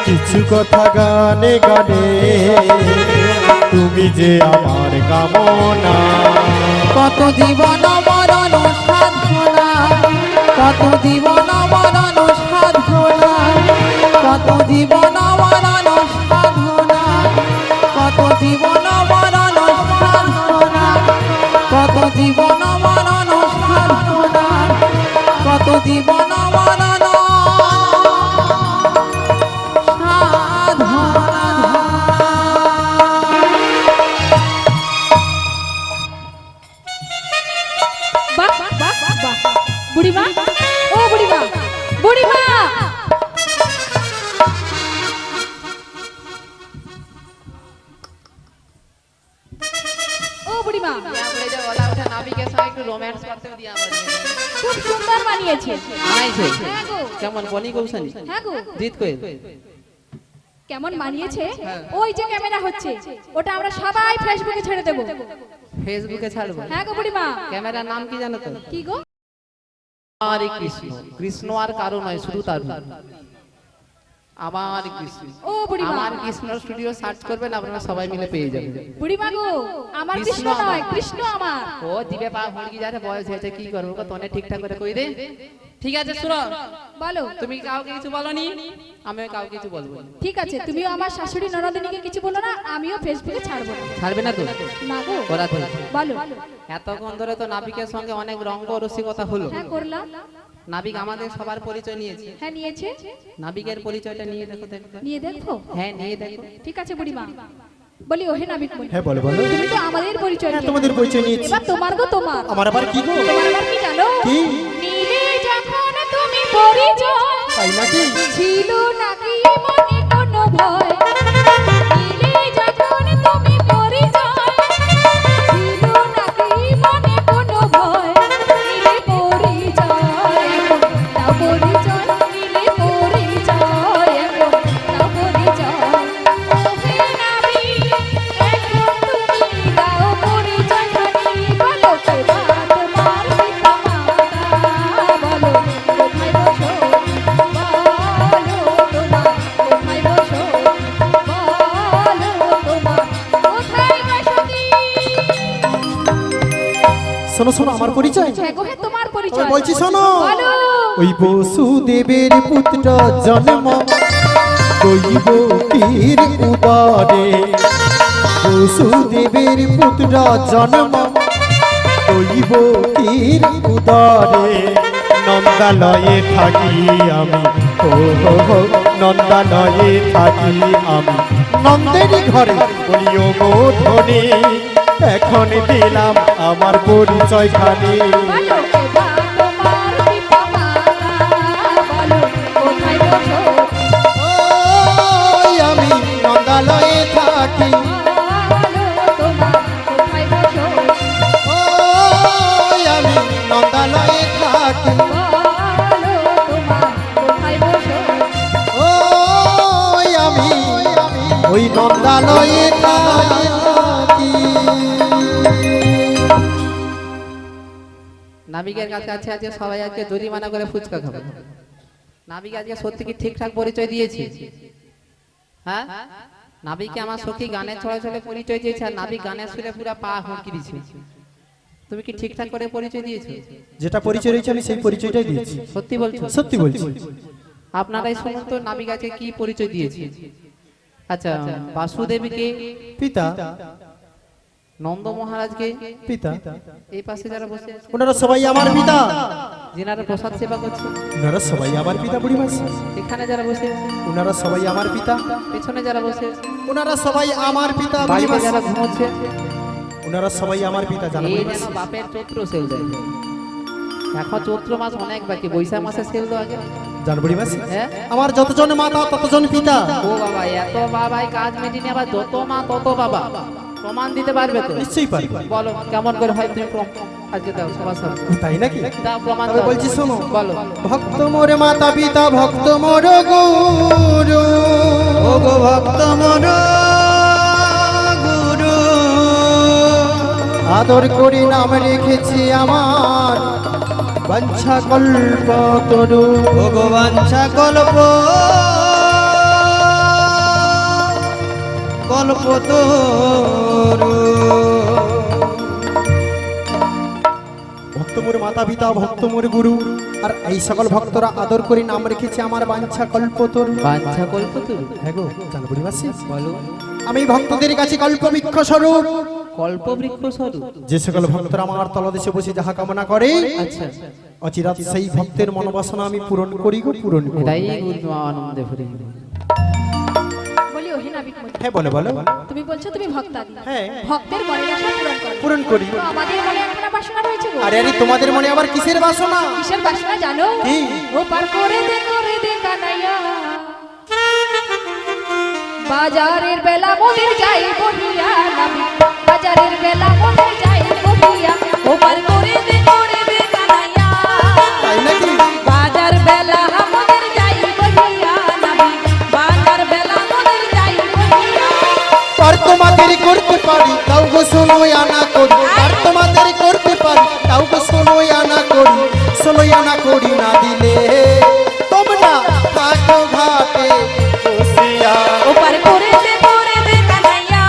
[SPEAKER 1] কিছু কথা গানে গানে, তুমি যে আমার কামনা,
[SPEAKER 2] কত জীবন মরণ সাধনা, কত জীবন মরণ সাধনা, কত জীবন মরণ সাধনা, কত জীবন মরণ সাধনা, কত জীবন মরণ সাধনা, কত জীবন মরণ
[SPEAKER 3] বাহ বাহ বাহ। বুড়িমা, ও বুড়িমা, বুড়িমা। ও বুড়িমা,
[SPEAKER 2] নাবিকের সঙ্গে একটু রোম্যান্স করতে দিয়ে আমার
[SPEAKER 3] খুব সুন্দর বানিয়েছে।
[SPEAKER 2] আনাইছে
[SPEAKER 3] হ্যাঁ গো,
[SPEAKER 2] কেমন বনি কৌশানি
[SPEAKER 3] হ্যাঁ গো,
[SPEAKER 2] জিত কই
[SPEAKER 3] কেমন বানিয়েছে। ওই যে ক্যামেরা হচ্ছে, ওটা আমরা সবাই ফেসবুকে ছেড়ে দেবো।
[SPEAKER 2] ফেসবুকে ছাড়বো।
[SPEAKER 3] হ্যাঁ গো বুড়িমা।
[SPEAKER 2] ক্যামেরার নাম কি জানো তো?
[SPEAKER 3] কি গো?
[SPEAKER 2] আমার কৃষ্ণ, কৃষ্ণ আর কারো নয়, শুধু তার আমার কৃষ্ণ।
[SPEAKER 3] ও বুড়িমা,
[SPEAKER 2] আমার কৃষ্ণ স্টুডিও সার্চ করবেন, আপনারা সবাই মিলে পেয়ে যাবেন।
[SPEAKER 3] বুড়িমা গো, আমার কৃষ্ণ
[SPEAKER 2] কৃষ্ণ
[SPEAKER 3] নয়,
[SPEAKER 2] আমার।
[SPEAKER 3] কৃষ্ণ আমার।
[SPEAKER 2] ও দিবে পা ভড়কি যারে বয়স হয়েছে, কি করবো গো, তোনে ঠিকঠাক করে কই দে। ঠিক আছে শুনো,
[SPEAKER 3] বলো।
[SPEAKER 2] তুমি কাউকে কিছু বলনি, আমিও কাউকে কিছু বলবো না।
[SPEAKER 3] ঠিক আছে, তুমিও আমার শাশুড়ি ননদিনীকে কিছু বলো না, আমিও ফেসবুকে ছাড়বো না।
[SPEAKER 2] ছাড়বে না তো?
[SPEAKER 3] না গো,
[SPEAKER 2] ওরা তো
[SPEAKER 3] বলো।
[SPEAKER 2] এতক্ষণ ধরে তো নাবিকের সঙ্গে অনেক রঙ্গ রসিকতা হলো।
[SPEAKER 3] হ্যাঁ করলাম।
[SPEAKER 2] নাবিক আমাদের সবার পরিচয় নিয়েছে,
[SPEAKER 3] হ্যাঁ নিয়েছে।
[SPEAKER 2] নাবিকের পরিচয়টা নিয়ে দেখো তো একবার।
[SPEAKER 3] নিয়ে দেখো।
[SPEAKER 2] হ্যাঁ নিয়ে দেখো।
[SPEAKER 3] ঠিক আছে বুড়িমা, বলি ওহে নাবিক বলি।
[SPEAKER 1] হ্যাঁ বলো বলো।
[SPEAKER 3] তুমি তো আমাদের পরিচয়
[SPEAKER 1] হ্যাঁ
[SPEAKER 3] দিয়েছো।
[SPEAKER 1] তোমাদের পরিচয় নিয়েছি।
[SPEAKER 3] এবার তোমার গো তোমার।
[SPEAKER 1] আমার আবার কি গো?
[SPEAKER 3] তোমার আবার কি জানো?
[SPEAKER 1] কি?
[SPEAKER 3] নীলে যখন তুমি পরিচয়,
[SPEAKER 1] তাই নাকি?
[SPEAKER 3] ছিল নাকি মনে কোনো ভয়? নীলে যখন তুমি পরিচয়, ছিল নাকি মনে কোনো ভয়? নীলে পরিচয়, দাও পরিচয়, নীলে পরিচয়, দাও পরিচয়। ওহে নাবিক, এখন তুমি দাও
[SPEAKER 1] শোনো শোনো আমার পরিচয়
[SPEAKER 3] হ্যাঁ গো, হ্যাঁ, তোমার পরিচয়
[SPEAKER 1] ওই বলছি শোনো।
[SPEAKER 3] বলো।
[SPEAKER 1] ওই বসুদেবের পুত্র জন্ম দৈবকীর উদরে, বসুদেবের পুত্র জন্ম দৈবকীর উদরে, নন্দালয়ে থাকি আমি, ও হো হো, নন্দালয়ে থাকি আমি, নন্দেরই ঘরে বলিও গো ধনী, এখন দিলাম আমার পরিচয় খানি।
[SPEAKER 3] বলো এবার তোমার পিতা মাতা, বলো কোথায় বসো?
[SPEAKER 1] ওই আমি নন্দালয়ে থাকি,
[SPEAKER 3] বলো তোমার কোথায় বসো?
[SPEAKER 1] ওই আমি নন্দালয়ে থাকি,
[SPEAKER 3] বলো তোমার কোথায় বসো?
[SPEAKER 1] ওই আমি ওই নন্দালয়ে থাকি।
[SPEAKER 2] নাবিকের কাছে আছে আজকে সবাই আজকে জরিমানা করে ফুচকা খাবে। নাবিক আজকে সত্যি কি ঠিকঠাক পরিচয় দিয়েছে? হ্যাঁ, নাবিকে আমার সখী গানের ছড়া ছড়ে পরিচয় দিয়েছে, আর নাবিক গানের সুরে পুরো পা হুঁকি দিয়েছে। তুমি কি ঠিকঠাক করে পরিচয় দিয়েছো?
[SPEAKER 1] যেটা পরিচয় রয়েছে আমি সেই পরিচয়টাই দিয়েছি।
[SPEAKER 2] সত্যি বলছো?
[SPEAKER 1] সত্যি বলছি।
[SPEAKER 2] আপনারাই শুনুন তো নাবিক আজকে কি পরিচয় দিয়েছে। আচ্ছা, বাসুদেবকে
[SPEAKER 1] পিতা,
[SPEAKER 2] নন্দ মহারাজকে
[SPEAKER 1] পিতা,
[SPEAKER 2] এই পাশে যারা বসে আছে,
[SPEAKER 1] ওনারা সবাই আমার পিতা,
[SPEAKER 2] যিনারা প্রসাদ সেবা করছে,
[SPEAKER 1] ওনারা সবাই আমার পিতা বুড়িমাসি,
[SPEAKER 2] এখানে যারা বসে আছে,
[SPEAKER 1] ওনারা সবাই আমার পিতা,
[SPEAKER 2] পেছনে যারা বসে আছে,
[SPEAKER 1] ওনারা সবাই আমার পিতা
[SPEAKER 2] বাড়িতে
[SPEAKER 1] বুড়িমাসি,
[SPEAKER 2] যারা ঘুমোচ্ছে,
[SPEAKER 1] ওনারা সবাই আমার পিতা জানো
[SPEAKER 2] এই
[SPEAKER 1] বুড়িমাসি।
[SPEAKER 2] যেন বাপের চৈত্র সেল দেয়। এখন চৈত্র মাস অনেক বাকি, বৈশাখ মাসে সেল দেওয়া আগে।
[SPEAKER 1] জানো বুড়িমাসি,
[SPEAKER 2] হ্যাঁ,
[SPEAKER 1] আমার যতজন মাতা ততজন পিতা।
[SPEAKER 2] ও বাবা, এত বাবাই কাজ মেটিনি, আবার যত মা তত বাবা। প্রমাণ দিতে পারবে তো?
[SPEAKER 1] নিশ্চয়ই পারবো।
[SPEAKER 2] বলো কেমন করে হয়, তুমি আজকে দাও সবার সামনে
[SPEAKER 1] তাই নাকি?
[SPEAKER 2] দাও প্রমাণ
[SPEAKER 1] তবে
[SPEAKER 2] দাও।
[SPEAKER 1] বলছি শোনো,
[SPEAKER 2] বলো।
[SPEAKER 1] ভক্ত মোর মাতা পিতা, ভক্ত মোর গুরু,
[SPEAKER 4] ও গো ভক্ত মোর গুরু,
[SPEAKER 1] আদর করি নাম রেখেছি আমার বাঞ্ছা কল্পতরু।
[SPEAKER 4] ও গো বাঞ্ছা কল্প কল্পতরু,
[SPEAKER 1] ভক্ত মোর মাতা পিতা, ভক্ত মোর গুরু, আর এই সকল ভক্তরা আদর করি নাম রেখেছি আমার বাঞ্ছা কল্পতরু।
[SPEAKER 2] বাঞ্ছা কল্পতরু,
[SPEAKER 1] হ্যাঁ গো জানো বুড়িমাসি,
[SPEAKER 2] বলো।
[SPEAKER 1] আমি ভক্তদের কাছে কল্পবৃক্ষ স্বরূপ।
[SPEAKER 2] কল্পবৃক্ষ স্বরূপ।
[SPEAKER 1] যে সকল ভক্তরা আমার তলদেশে বসে যাহা কামনা করে,
[SPEAKER 2] আচ্ছা,
[SPEAKER 1] অচিরাত সেই ভক্তের মনোবাসনা আমি পূরণ করি গো, পূরণ করি।
[SPEAKER 2] এটাই গুরু আনন্দে ভরে গেল।
[SPEAKER 3] বলি ওহে নাবিক মনি,
[SPEAKER 1] হ্যাঁ বলে বলো।
[SPEAKER 3] তুমি বলছো তুমি ভক্তাদি,
[SPEAKER 1] হ্যাঁ
[SPEAKER 3] ভক্তের মনের আশা পূরণ করো।
[SPEAKER 1] পূরণ করি।
[SPEAKER 3] তো আমাদের মনে একখানা বাসনা রয়েছে গো।
[SPEAKER 1] আরে আরে তোমাদের মনে আবার কিসের বাসনা?
[SPEAKER 3] কিসের বাসনা জানো?
[SPEAKER 1] কি?
[SPEAKER 3] ও পার করে দে কানাইয়া, বাজারের বেলা মোদের যাই বহিয়া, নাবি বাজারের বেলা মোদের যাই বহিয়া, ও পার করে দে কানাইয়া,
[SPEAKER 1] তাই নাকি?
[SPEAKER 3] বাজার বেলা মোদের যাই বহিয়া, নাবি বাজার বেলা মোদের যাই বহিয়া।
[SPEAKER 1] আর তোমাদের করতে পারি তাও গো শোনো আনা করি, আর তোমাদের করতে পারি তাও গো শোনো আনা করি, শোনো আনা করি না দিলে তোমরা থাকো ঘাটে বসিয়া।
[SPEAKER 3] ও পার করে দে কানাইয়া,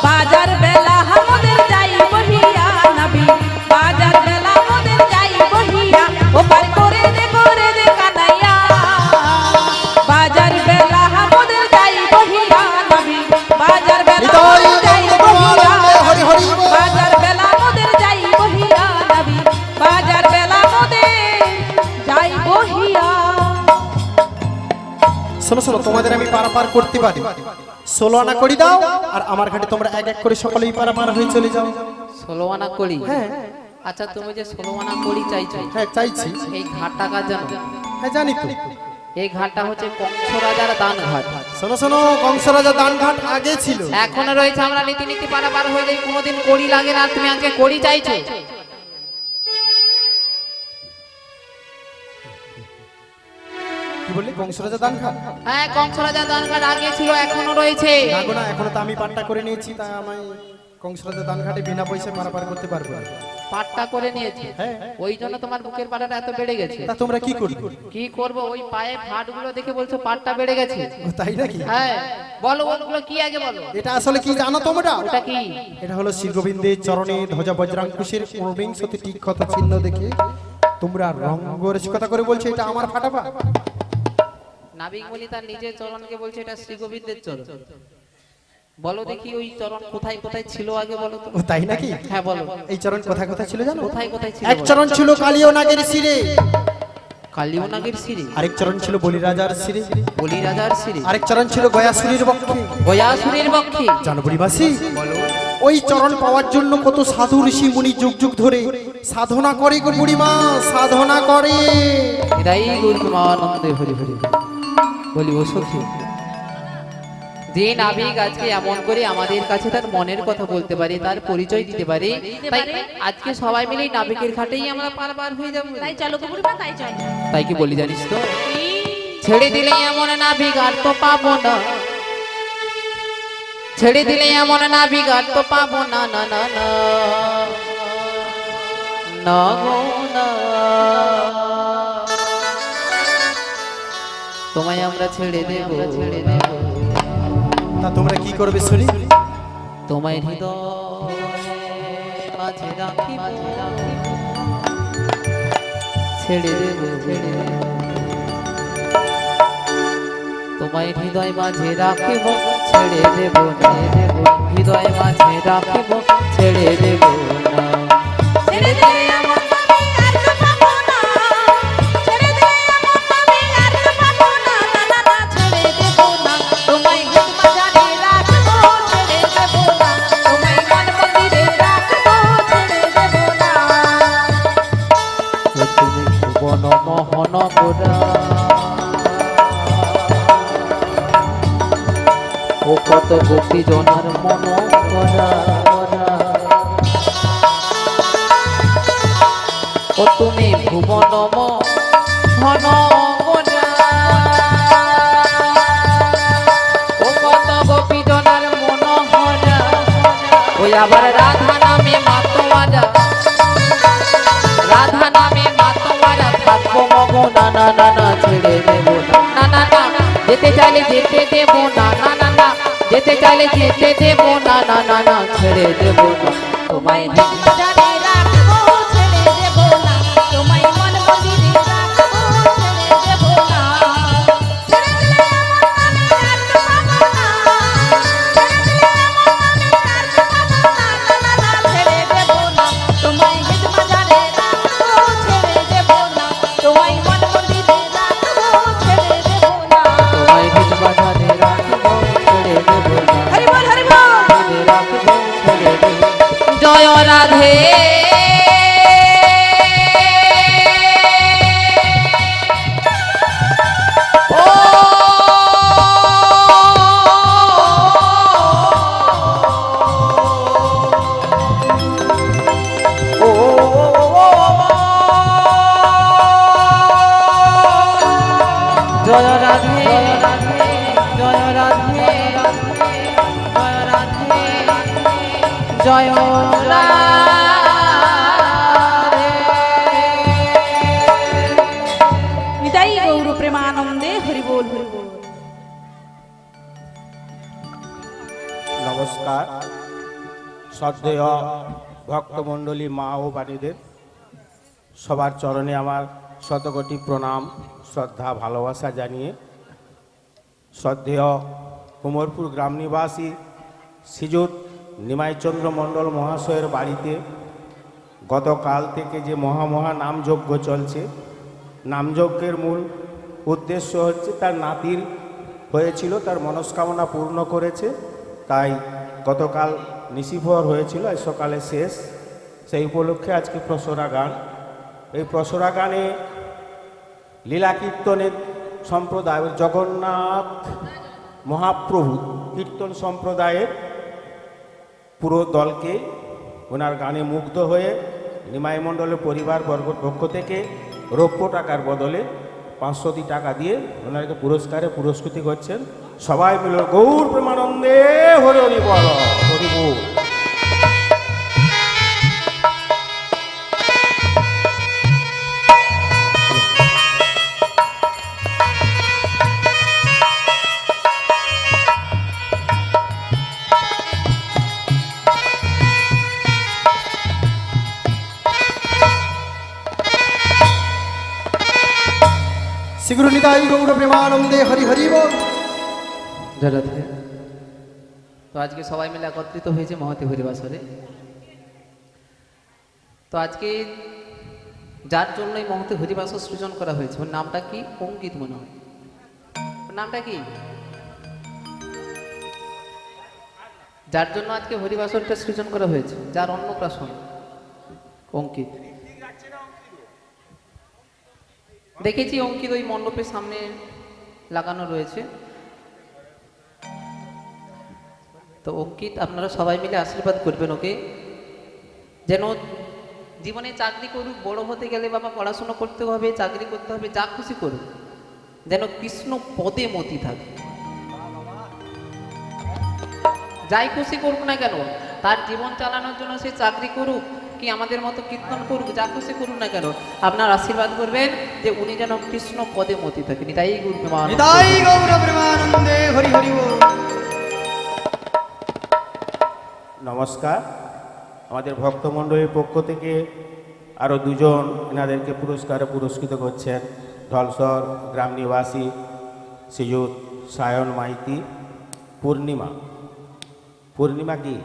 [SPEAKER 3] বাজার বেলা মোদের যাই বহিয়া, নাবি বাজার বেলা মোদের যাই বহিয়া, ও পার করে দে কানাইয়া, বাজার বেলা মোদের যাই বহিয়া, নাবি বাজার বেলা
[SPEAKER 1] হৃদয়
[SPEAKER 3] মোদের যাই বহিয়া,
[SPEAKER 1] হরি হরি বল।
[SPEAKER 3] বাজার বেলা মোদের যাই বহিয়া, নাবি বাজার বেলা মোদের যাই বহিয়া।
[SPEAKER 1] শোনো শোনো, তোমাদের আমি পারাপার করতে পারি, 16 আনা করি দাও, আর আমার ঘাটে তোমরা এক এক করে সকলেই পারাপার হয়ে চলে যাও।
[SPEAKER 2] 16 আনা করি।
[SPEAKER 1] হ্যাঁ
[SPEAKER 2] আচ্ছা, তুমি যে 16 আনা করি চাইছো,
[SPEAKER 1] হ্যাঁ চাইছি।
[SPEAKER 2] এই ঘাটটা কার জানো?
[SPEAKER 1] হ্যাঁ জানি তো।
[SPEAKER 2] এই ঘাটটা হচ্ছে কংস রাজার দান ঘাট।
[SPEAKER 1] শোনো শোনো, কংস রাজা দান ঘাট আগে ছিল।
[SPEAKER 2] এখনো রয়েছে, আমরা নীতি নীতি পারাপার হয়ে যাই, কোনোদিন করি লাগে না, তুমি আজকে করি চাইছো।
[SPEAKER 1] কি বললি? কংস রাজা দান ঘাট?
[SPEAKER 2] হ্যাঁ, কংস রাজার দান ঘাট আগে ছিল, এখনো রয়েছে।
[SPEAKER 1] না গো না, এখনো তো আমি পাট্টা করে নিয়েছি, তাই আমি কংস রাজা দান ঘাটে বিনা পয়সায় পারাপার করতে পারবো না।
[SPEAKER 2] পাটটা করে নিয়েছে,
[SPEAKER 1] হ্যাঁ।
[SPEAKER 2] ওই জন্য তোমার বুকের পাটাটা এত বেড়ে গেছে।
[SPEAKER 1] তা তোমরা কি করবে?
[SPEAKER 2] কি করব, ওই পায়ে ফাটগুলো দেখে বলছো পাটটা বেড়ে গেছে।
[SPEAKER 1] ও, তাই নাকি?
[SPEAKER 2] হ্যাঁ, বলো ওগুলো কি আগে বলো।
[SPEAKER 1] এটা আসলে কি জানো তোমরা?
[SPEAKER 2] ওটা কি?
[SPEAKER 1] এটা হলো শ্রী গোবিন্দের চরণে ধ্বজা বজ্রাঙ্কুশের ঊনবিংশতি ক্ষত চিহ্ন দেখে তোমরা রঙ্গরসিকতা করে বলছো এটা আমার ফাটাপা।
[SPEAKER 2] নাবিক বলি তার নিজের চরণকে বলছে এটা শ্রী গোবিন্দের চরণ। বলো দেখি ওই চরণ কোথায় কোথায় ছিল আগে বলো তো।
[SPEAKER 1] ও, তাই নাকি?
[SPEAKER 2] হ্যাঁ বলো,
[SPEAKER 1] এই চরণ কোথায় কোথায় ছিল জানো?
[SPEAKER 2] কোথায় কোথায় ছিল
[SPEAKER 1] এক
[SPEAKER 2] বলো।
[SPEAKER 1] চরণ ছিল কালিয় নাগের শিরে,
[SPEAKER 2] কালিও নাগের শিরে,
[SPEAKER 1] আরেক চরণ ছিল বলিরাজার শিরে,
[SPEAKER 2] বলি রাজার শিরে,
[SPEAKER 1] আরেক চরণ ছিল গয়াসুরীর বক্ষে।
[SPEAKER 2] গয়াসুরের বক্ষে।
[SPEAKER 1] জানো বুড়িমাসি,
[SPEAKER 2] বলো,
[SPEAKER 1] ওই চরণ পাওয়ার জন্য কত সাধু ঋষি মুনি যুগ যুগ ধরে সাধনা করে গো বুড়িমা, সাধনা করে।
[SPEAKER 2] এরাই গুরুমানন্দে হরি হরি বলি। ও সখী, যে নাবিক আজকে এমন করে আমাদের কাছে তার মনের কথা বলতে পারে, তার পরিচয় দিতে পারে, তাই আজকে সবাই মিলে এই নাবিকের ঘাটেই আমরা পার হয়ে যাবো।
[SPEAKER 3] তাই চলো গো বুড়িমা, তাই চলো।
[SPEAKER 2] তাই কি বলি জানিস তো, ছেড়ে দিলে এমন নাবিক আর তো পাবো না, ছেড়ে দিলে এমন নাবিক আর তো পাবো না, না না না না গো না। তোমায় আমরা ছেড়ে দেব, ছেড়ে দেব,
[SPEAKER 1] তা তোমরা কি করবে শুনি?
[SPEAKER 2] তোমায় হৃদয় মাঝে রাখিব, ছেড়ে দেব, ছেড়ে দেব, তোমায় হৃদয় মাঝে রাখিব, ছেড়ে দেব না, দেব হৃদয় মাঝে রাখিব, ছেড়ে দেব না।
[SPEAKER 3] ছেড়ে দিলে এমন নাবিক আর তো পাবো না, ছেড়ে দিলে এমন নাবিক আর তো পাবো না, না না না ছেড়ে দেব না, তোমায় হিত বাজারে রাখবো, ছেড়ে দেব না, তোমায় মন মন্দিরে রাখবো, ছেড়ে দেব না।
[SPEAKER 2] তুমি ভুবন মোহন গোরা, ও কত গোপী জনার মন করা, ও তুমি ভুবন মোহন গোরা, ও কত গোপী জনার মন হরা, ওই আবার রাধা নামে মাতোয়ারা, রাধা নামে মাতোয়ারা থাকবো মগো, না না না না ছেড়ে দেব না, না না না যেতে চাইলে যেতে দেব না, না না না যেতে চাইলে যেতে দেব না, না না না ছেড়ে দেব না।
[SPEAKER 3] তোমায় হিত বাজারে রাখবো, ছেড়ে দেব না, তোমায় মন মন্দিরে রাখবো, ছেড়ে দেব না। ছেড়ে দিলে এমন নাবিক আর তো পাবো না, ছেড়ে দিলে এমন নাবিক আর তো পাবো না, না না না ছেড়ে দেব না, তোমায় হিত বাজারে রাখবো, ছেড়ে দেব না, তোমায় মন মন্দিরে রাখবো, ছেড়ে দেব না।
[SPEAKER 2] তোমায় ভিত বাঁধানে রাখবো, ছেড়ে দেব না,
[SPEAKER 3] হরি বল, হরি বল।
[SPEAKER 2] ভিতে রাখবো, ছেড়ে দেব না। জয় রাধে জয় রাধে, জয় রাধে, জয় রাধে, জয় রাধে।
[SPEAKER 3] নিতাই গৌর প্রেমানন্দে হরি বল, হরি বল।
[SPEAKER 5] নমস্কার শ্রদ্ধেয় ভক্তমণ্ডলী মা ও বাণীদের সবার চরণে আমার শতকোটি প্রণাম, শ্রদ্ধা, ভালোবাসা জানিয়ে শ্রদ্ধেয় কুমোরপুর গ্রাম নিবাসী শ্রীযুত নিমাইচন্দ্র মণ্ডল মহাশয়ের বাড়িতে গতকাল থেকে যে মহা নামযজ্ঞ চলছে, নামযজ্ঞের মূল উদ্দেশ্য হচ্ছে তার নাতির হয়েছিল, তার মনস্কামনা পূর্ণ করেছে, তাই গতকাল নিশিভর হয়েছিল, আজ সকালে শেষ। সেই উপলক্ষে আজকে প্রসরা গান। এই প্রসরা গানে লীলা কীর্তনের সম্প্রদায় জগন্নাথ মহাপ্রভু কীর্তন সম্প্রদায়ের পুরো দলকে ওনার গানে মুগ্ধ হয়ে নিমাই মণ্ডলের পরিবারবর্গর পক্ষ থেকে রৌপ্য টাকার বদলে 500 টাকা দিয়ে ওনাকে পুরস্কারে পুরস্কৃত করছেন। সবাই মিলে গৌর প্রেমানন্দে হরি হরি বল, হরি বল।
[SPEAKER 1] নিতাই গৌর প্রেমানন্দে হরি হরি বল।
[SPEAKER 2] জয় রাধে। তো আজকে সবাই মিলে একত্রিত হয়েছে মহতি হরিবাসরে। তো আজকে যার জন্য এই মহতি হরিবাসর সৃজন করা হয়েছে ওর নামটা কি? অঙ্কিত মনে হয়। ওর নামটা কি? যার জন্য আজকে হরিবাসরটা সৃজন করা হয়েছে, যার অন্নপ্রাশন, অঙ্কিত। দেখেছি অঙ্কিত ওই মণ্ডপের সামনে লাগানো রয়েছে। তো অঙ্কিত আপনারা সবাই মিলে আশীর্বাদ করবেন ওকে, যেন জীবনে চাকরি করুক, বড় হতে গেলে বাবা পড়াশোনা করতে হবে, চাকরি করতে হবে, যা খুশি করুক, যেন কৃষ্ণ পদে মতি থাকে। যাই খুশি করুক না কেন, তার জীবন চালানোর জন্য সে চাকরি করুক কি আমাদের মতো কীর্তন করুক, যা খুশি করুক না কেন, আপনার আশীর্বাদ করবেন যে উনি যেন কৃষ্ণ পদে মতি থাকেন। তাই গুরু
[SPEAKER 4] নিতাই গৌর প্রেমানন্দে হরি হরি বল।
[SPEAKER 5] নমস্কার। আমাদের ভক্তমণ্ডলীর পক্ষ থেকে আরও দুজন এনাদেরকে পুরস্কারে পুরস্কৃত করছেন। ধলসর গ্রাম নিবাসী শ্রীযুত সায়ন মাইতি, পূর্ণিমা কি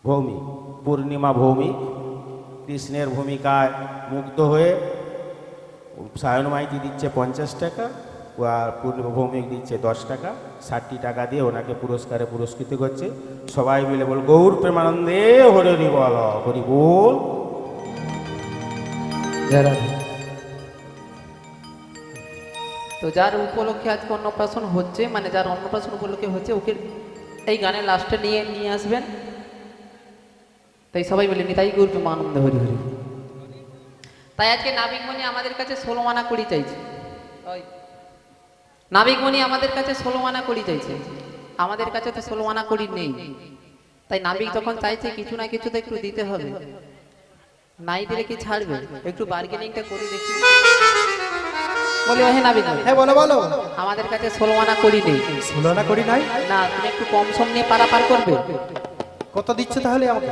[SPEAKER 5] ভৌমিক, পূর্ণিমা ভৌমিক কৃষ্ণের ভূমিকায় মুগ্ধ হয়ে সায়ন মাইতি দিচ্ছে 50 টাকা, আর পূর্ণিমা ভৌমিক দিচ্ছে 10 টাকা, 60 টাকা দিয়ে ওনাকে পুরস্কারে পুরস্কৃত করছে। সবাই মিলে বল গৌর প্রেমানন্দে হরি হরি বল, হরি বল।
[SPEAKER 2] তো যার উপলক্ষে আজকে অন্নপ্রাশন হচ্ছে, মানে যার অন্নপ্রাশন উপলক্ষে হচ্ছে, ওকে এই গানের লাস্টে নিয়ে আসবেন। তাই সবাই মিলে নিতাই গৌর প্রেমানন্দে হরি হরি। তাই আজকে নাবিকমণি আমাদের কাছে 16 আনা কড়ি চাইছে। নাবিকমণি আমাদের কাছে 16 আনা কড়ি চাইছে। আমাদের কাছে তো 16 আনা কড়ি নেই। তাই নাবিক যখন চাইছে কিছু না কিছু তো একটু দিতে হবে, নাই দিলে কি ছাড়বে? একটু বার্গেনিংটা করে দেখি। বলি ও হে নাবিক,
[SPEAKER 1] হ্যাঁ বলো বলো।
[SPEAKER 2] আমাদের কাছে 16 আনা কড়ি নেই।
[SPEAKER 1] 16 আনা করি নাই?
[SPEAKER 2] না, তুমি একটু কম সম নিয়ে পারাপার করবে।
[SPEAKER 1] কত দিচ্ছে তাহলে আমাকে?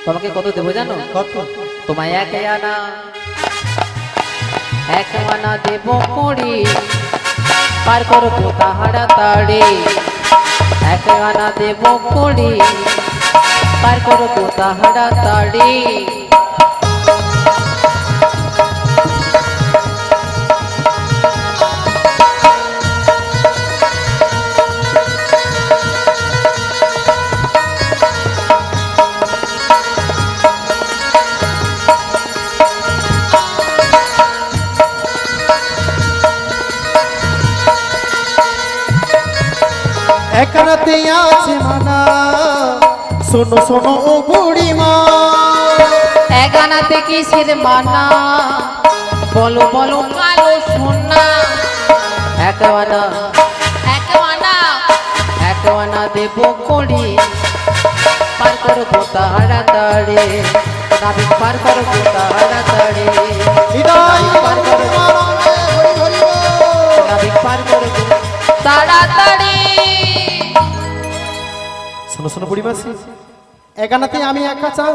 [SPEAKER 2] তোমাকে কত দেবো জানো?
[SPEAKER 1] কত?
[SPEAKER 2] তোমায় 1 আনা দেব কড়ি, পার করবো তাহারা তাড়ি। 1 আনা দেব কড়ি, পার করবো তাহারা তাড়ি।
[SPEAKER 1] একানাতে আছে মানা, শোনো শোনো ও বুড়িমা।
[SPEAKER 2] 1 আনাতে কিসের মানা, বলো বলো কালো সোনা। 1 আনা দেব কড়ি, পার করবো তাহারা তাড়ি। নাবিক পার করবো তাহারা তাড়ি।
[SPEAKER 1] নিতাই
[SPEAKER 2] পার করবো,
[SPEAKER 1] প্রেমানন্দে হরি হরি বল।
[SPEAKER 2] নাবিক পার করবো তাড়াতাড়ি।
[SPEAKER 1] শোনো শোনো বুড়িমাসি, একানাতে আমি একা চান,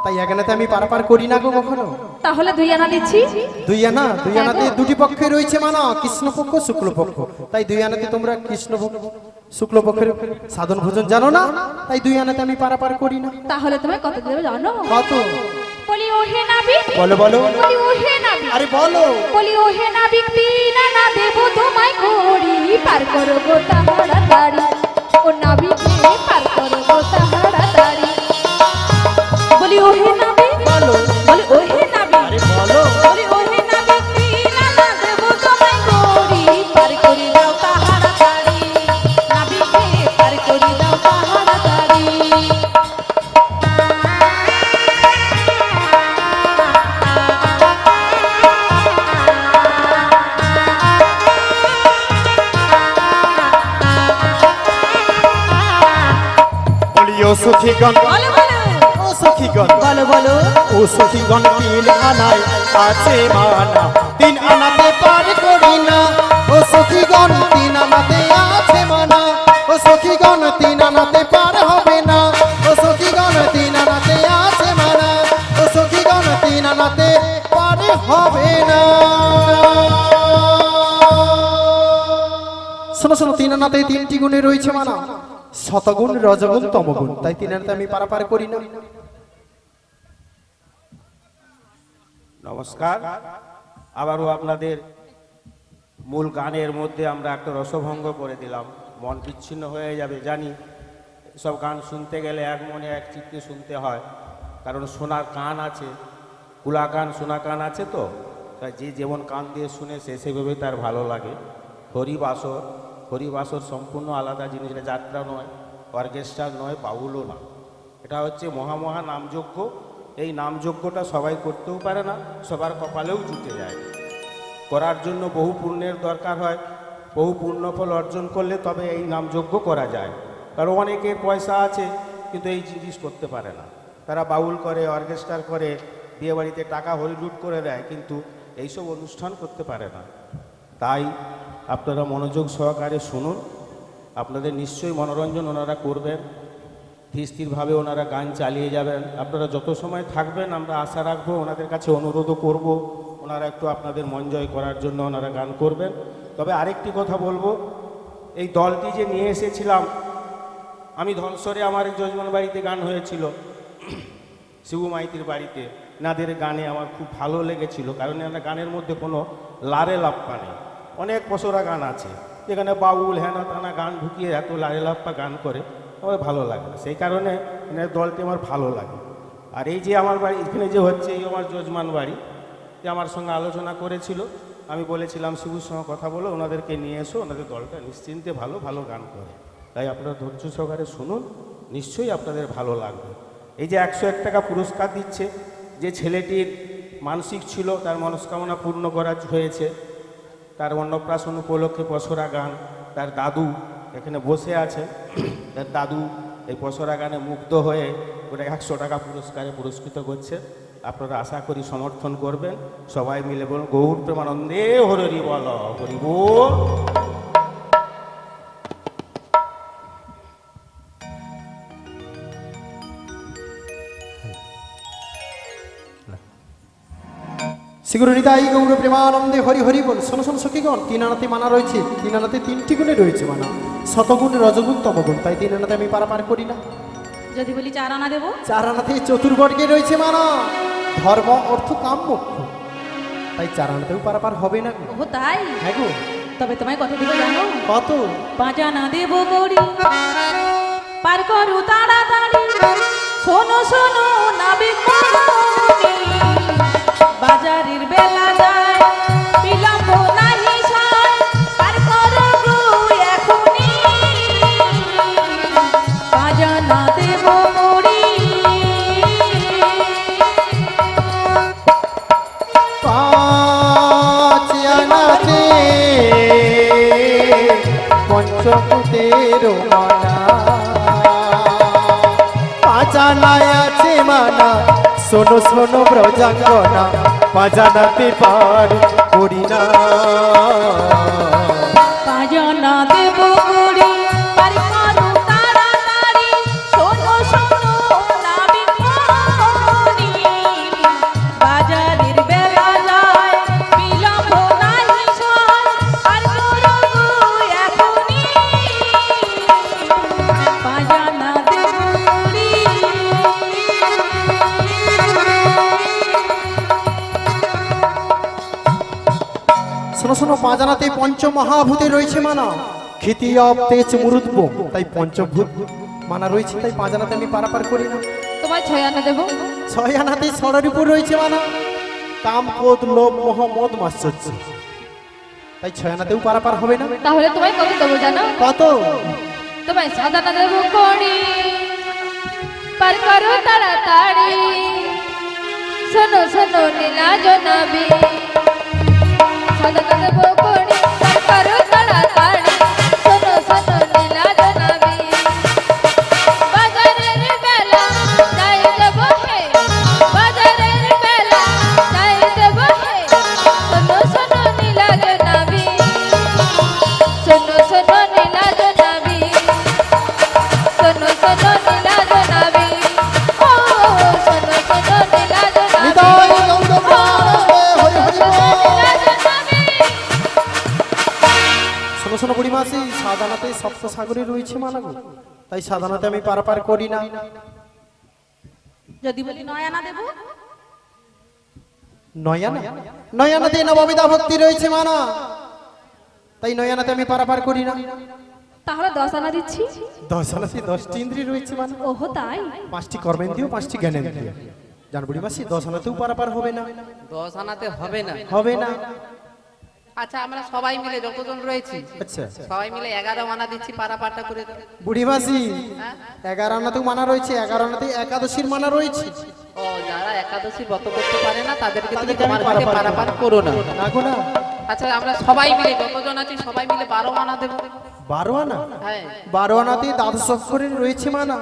[SPEAKER 1] তাই একানাতে আমি পারাপার করি না গো কখনো।
[SPEAKER 3] তাহলে 2 আনা দিচ্ছি।
[SPEAKER 1] 2 আনা? 2 আনাতে দুটি পক্ষে রয়েছে মানা, কৃষ্ণপক্ষ শুক্লপক্ষ। তাই 2 আনাতে তোমরা কৃষ্ণপক্ষ শুক্লপক্ষের সাধন ভোজন জানো না, তাই 2 আনাতে আমি পারাপার করি না।
[SPEAKER 3] তাহলে তুমি কত দেবে জানো?
[SPEAKER 1] কত?
[SPEAKER 3] বলি ও হে নাবিক,
[SPEAKER 1] বলো বলো।
[SPEAKER 3] বলি ও হে নাবিক,
[SPEAKER 1] আরে বলো।
[SPEAKER 3] বলি ও হে নাবিক 3 আনা দেব তোমায় কড়ি, পার করবো তাহারা তাড়ি। ও নাবিক রে পার করবো তাহারা তাড়ি। বলি ও হে নাবিক,
[SPEAKER 1] বলো।
[SPEAKER 3] বলি ও হে নাবিক,
[SPEAKER 1] আরে বলো।
[SPEAKER 3] বলি ও হে নাবিক 3 আনা দেব তোমায় কড়ি, পার করি দাও তাহারা তাড়ি। নাবিক রে পার করি দাও তাহারা তাড়ি।
[SPEAKER 1] বলি ও সখীগণ,
[SPEAKER 3] বলো বলো,
[SPEAKER 1] ও সখীগণ,
[SPEAKER 3] বলো বলো,
[SPEAKER 1] ও সখীগণ 3 আনায় আছে মানা, 3 আনাতে পার করি না। ও সখীগণ 3 আনাতে আছে মানা, ও সখীগণ 3 আনাতে পার হবে না। ও সখীগণ 3 আনাতে আছে মানা, ও সখীগণ 3 আনাতে পার হবে না। শোনো শোনো, তিন আনাতে তিনটি গুণে রয়েছে মানা, শতগুণ, রজগুণ, তমগুণ, তাই তিন আনাতে আমি পারাপার করি না।
[SPEAKER 5] নমস্কার। আবারও আপনাদের মূল গানের মধ্যে আমরা একটা রসভঙ্গ করে দিলাম, মন বিচ্ছিন্ন হয়ে যাবে জানি। সব গান শুনতে গেলে এক মনে এক চিত্তে শুনতে হয়, কারণ শোনার কান আছে, কুলা কান শোনা কান আছে, তো তাই যে যেমন কান দিয়ে শুনে সে সেভাবে তার ভালো লাগে। হরিবাসর, হরিবাসর সম্পূর্ণ আলাদা জিনিস, এটা যাত্রা নয়, অর্কেস্ট্রা নয়, বাউলও না, এটা হচ্ছে মহা নামযজ্ঞ। এই নামযজ্ঞটা সবাই করতেও পারে না, সবার কপালেও জুটে যায়। করার জন্য বহু পুণ্যের দরকার হয়, বহু পুণ্যফল অর্জন করলে তবে এই নামযজ্ঞ করা যায়। কারণ অনেকের পয়সা আছে কিন্তু এই জিনিস করতে পারে না, তারা বাউল করে, অর্কেস্ট্রা করে, বিয়েবাড়িতে টাকা হরিলুট করে দেয়, কিন্তু এইসব অনুষ্ঠান করতে পারে না। তাই আপনারা মনোযোগ সহকারে শুনুন, আপনাদের নিশ্চয়ই মনোরঞ্জন ওনারা করবেন, স্থিরভাবে ওনারা গান চালিয়ে যাবেন। আপনারা যত সময় থাকবেন আমরা আশা রাখবো, ওনাদের কাছে অনুরোধও করব, ওনারা একটু আপনাদের মন জয় করার জন্য ওনারা গান করবেন। তবে আরেকটি কথা বলবো, এই দলটি যে নিয়ে এসেছিলাম আমি ধনসরে, আমার এক যজমান বাড়িতে গান হয়েছিল, শিবু মাইতির বাড়িতে, নাদের গানে আমার খুব ভালো লেগেছিল, কারণ এনার গানের মধ্যে কোনো লারে লাপ্পা নেই। অনেক পশরা গান আছে যেখানে বাউল হেনা টানা গান ঢুকিয়ে এত লারে লাপ্পা গান করে, আমার ভালো লাগে না, সেই কারণে এনার দলটি আমার ভালো লাগে। আর এই যে আমার বাড়ি এখানে যে হচ্ছে, এই আমার যজমান বাড়ি, যে আমার সঙ্গে আলোচনা করেছিল, আমি বলেছিলাম শিবুর সঙ্গে কথা বলো, ওনাদেরকে নিয়ে এসো, ওনাদের দলটা নিশ্চিন্তে ভালো ভালো গান করে। তাই আপনারা ধৈর্য সহকারে শুনুন, নিশ্চয়ই আপনাদের ভালো লাগবে। এই যে 101 টাকা পুরস্কার দিচ্ছে, যে ছেলেটির মানসিক ছিল তার মনস্কামনা পূর্ণ করা হয়েছে, তার অন্নপ্রাশন উপলক্ষে পশরা গান, তার দাদু এখানে বসে আছে, তার দাদু এই পশরা গানে মুগ্ধ হয়ে ওটা 100 টাকা পুরস্কারে পুরস্কৃত করছে। আপনারা আশা করি সমর্থন করবেন, সবাই মিলে বলুন গৌর প্রেমানন্দে হরি বল, হরি বল।
[SPEAKER 1] শিগুরনিতাই গৌর প্রেমানন্দে হরি হরি বল। শোনো শোনো সখীগণ, তিন আনাতে মানা রয়েছে, তিন আনাতে তিনটি গুণে রয়েছে মানা, শতগুণ, রজগুণ, তমগুণ, তাই তিন আনাতে আমি পারাপার করি না।
[SPEAKER 3] যদি বলি 4 আনা দেবো?
[SPEAKER 1] চার আনাতে চতুর্বর্গে রয়েছে মানা, ধর্ম, অর্থ, কাম, মোক্ষ, তাই চার আনাতেও পারাপার হবে না।
[SPEAKER 3] ও তাই?
[SPEAKER 1] হ্যাঁ গো।
[SPEAKER 3] তবে তোমায় কত দেবো জানো?
[SPEAKER 1] কত?
[SPEAKER 3] 5 আনা দেবো গড়ি, পার করো তাড়াতাড়ি, শোনো শোনো নাবিক মনি, বাজারের বেলা যায়, বিলম্ব নাহি সয়, পার করো গো এখনি, 5 আনা দেবো গড়ি।
[SPEAKER 1] পাঁচ আনাতে পঞ্চভূতের মানা, পাঁচ আনায় আছে মানা, শোনো শোনো ব্রজাঙ্গনা, পাঁচ আনাতে পার করি না।
[SPEAKER 3] 5 আনা দেবো গড়ি, পার করো তাড়াতাড়ি, শোনো শোনো নাবিক মনি, বাজারের বেলা যায়, বিলম্ব নাহি সয়, পার করো গো এখনি, 5 আনা দেবো গড়ি।
[SPEAKER 1] শোনো শোনো, পাঁচ আনাতে পঞ্চমহাভূতে রয়েছে মানা, ক্ষিতি, অপ, তেজ, মুরুদ্ব, তাই পঞ্চভূত মানা রয়েছে, তাই পাঁচ আনাতে আমি পারাপার করি না।
[SPEAKER 3] তোমায় 6 আনা দেবো?
[SPEAKER 1] 6 আনাতে ষড়ের উপর রয়েছে মানা, কাম, ক্রোধ, লোভ, মোহ, মদ, মাৎসর্য, তাই 6 আনাতেও পারাপার হবে না।
[SPEAKER 3] তাহলে তোমায় কত দেবো জানো?
[SPEAKER 1] কত?
[SPEAKER 3] তোমায় 7 আনা দেবো গড়ি, পার করো তাড়াতাড়ি, শোনো শোনো নীলা জনাবি, 7 আনা দেবো গড়ি, পার করো তাড়াতাড়ি, শোনো শোনো নীলা জনাবি, বাজারের বেলা যাই দেবো হে, বাজারের বেলা যাই দেবো হে, শোনো শোনো নীলা জনাবি, শোনো শোনো নীলা জনাবি, শোনো শোনো নীলা জনাবি, ও শোনো শোনো নীলা জনাবি,
[SPEAKER 1] নিতাই গৌর প্রেমানন্দে হরি হরি বল।
[SPEAKER 3] নীলা জনাবি,
[SPEAKER 1] শোনো শোনো বুড়ি মাসি, সাধারণত সপ্ত সাগরে রয়েছে মানা গো, তাই সাধারণত আমি পারাপার করি না।
[SPEAKER 3] যদি বলি নয়ানা দেব,
[SPEAKER 1] নয়ানা, নয়ানাতে নববিধা ভক্তি রয়েছে মানা, তাই নয়ানাতে আমি পারাপার করি না।
[SPEAKER 3] তাহলে 10 আনা দিচ্ছি।
[SPEAKER 1] 10 আনাতে 10টি ইন্দ্রিয় রয়েছে মানা,
[SPEAKER 3] ওহো তাই?
[SPEAKER 1] 5টি কর্মেন্দ্রিয়, 5টি জ্ঞানেন্দ্রিয়। জান বুড়ি মাসি 10 আনাতেও পারাপার হবে না,
[SPEAKER 2] 10 আনাতে হবে না।
[SPEAKER 1] হবে না।
[SPEAKER 2] আচ্ছা আমরা সবাই মিলে যতজন রয়েছি
[SPEAKER 1] আচ্ছা
[SPEAKER 2] সবাই মিলে 11 আনা দিচ্ছি, পারাপারটা করে দাও।
[SPEAKER 1] বুড়ি মাসি
[SPEAKER 2] হ্যাঁ?
[SPEAKER 1] 11 আনাতেও মানা রয়েছে, 11 আনাতে একাদশীর মানা রয়েছে।
[SPEAKER 2] ও যারা একাদশী ব্রত করতে পারে না তাদেরকে তুমি
[SPEAKER 1] তাদেরকে
[SPEAKER 2] তোমার
[SPEAKER 1] আমি
[SPEAKER 2] ঘরে
[SPEAKER 1] পারাপার
[SPEAKER 2] পারাপার করো না।
[SPEAKER 1] না গো না।
[SPEAKER 2] আচ্ছা আমরা সবাই মিলে যতজন আছি সবাই মিলে 12 আনা দেব।
[SPEAKER 1] 12 আনা,
[SPEAKER 2] হ্যাঁ
[SPEAKER 1] 12 আনাতে দ্বাদশ অক্ষরে রয়েছে মানা,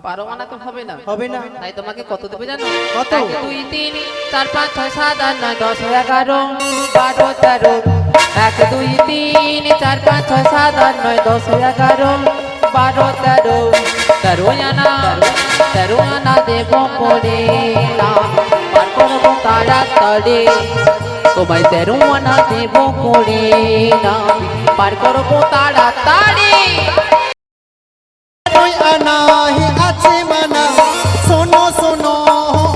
[SPEAKER 2] 12 আনা তো হবে না।
[SPEAKER 1] হবে না।
[SPEAKER 2] তাই তোমাকে কত দেবে জানো?
[SPEAKER 1] কত?
[SPEAKER 2] 1 2 3 4 5 6 7 8 9 10 11 12 13 1 2 3 4 5 6 7 8 9 10 11 12 13 13 আনা দেব করে না পার করবো তাড়াতাড়ি তোমায় 13 আনা দেব করে না পার করবো তাড়াতাড়ি।
[SPEAKER 1] ওই আনাহি আছে মানা, শোনো শোনো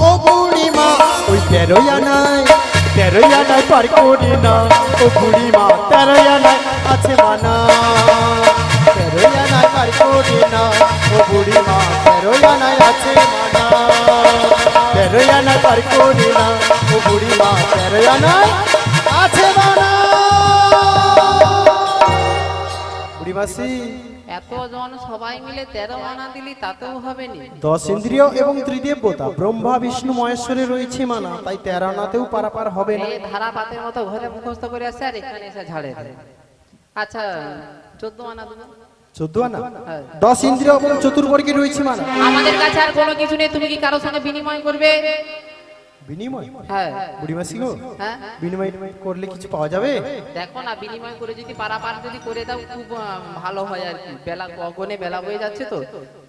[SPEAKER 1] ও বুড়ি মা, ওই 13 আনায় পার করি না ও বুড়ি মা, 13 আনায় আছে মানা, 13 আনায় পার করি না ও বুড়ি মা, 13 আনায় আছে মানা, 13 আনায় পার করি না ও বুড়ি মা, 13 আনায় আছে মানা। বুড়ি মাসি
[SPEAKER 2] এতজন সবাই মিলে 13 আনা দিলি তাতেও হবে নি।
[SPEAKER 1] 10 ইন্দ্রিয় এবং ত্রিদেবতা ব্রহ্মা বিষ্ণু মহেশ্বরে রয়েছে মানা, তাই 13 আনাতেও পারাপার হবে না।
[SPEAKER 2] এই ধারা পাতের মতো ঘরে মুখস্থ করে আসে আর এখানে এসে ঝাড়ে দেয়। আচ্ছা 14 আনা দেবো।
[SPEAKER 1] 14 আনা,
[SPEAKER 2] হ্যাঁ।
[SPEAKER 1] 10 ইন্দ্রিয় এবং চতুর্বর্গে রয়েছে মানা।
[SPEAKER 2] আমাদের কাছে আর কোনো কিছু নেই, তুমি কি কারোর সঙ্গে বিনিময় করবে?
[SPEAKER 1] বিনিময়?
[SPEAKER 2] হ্যাঁ
[SPEAKER 1] বুড়ি মাসি গো,
[SPEAKER 2] হ্যাঁ
[SPEAKER 1] বিনিময় করলে কিছু পাওয়া যাবে?
[SPEAKER 2] দেখো না বিনিময় করে যদি পারাপার যদি করে দাও খুব ভালো হয় আর কি। বেলা অগনে বেলা হয়ে যাচ্ছে তো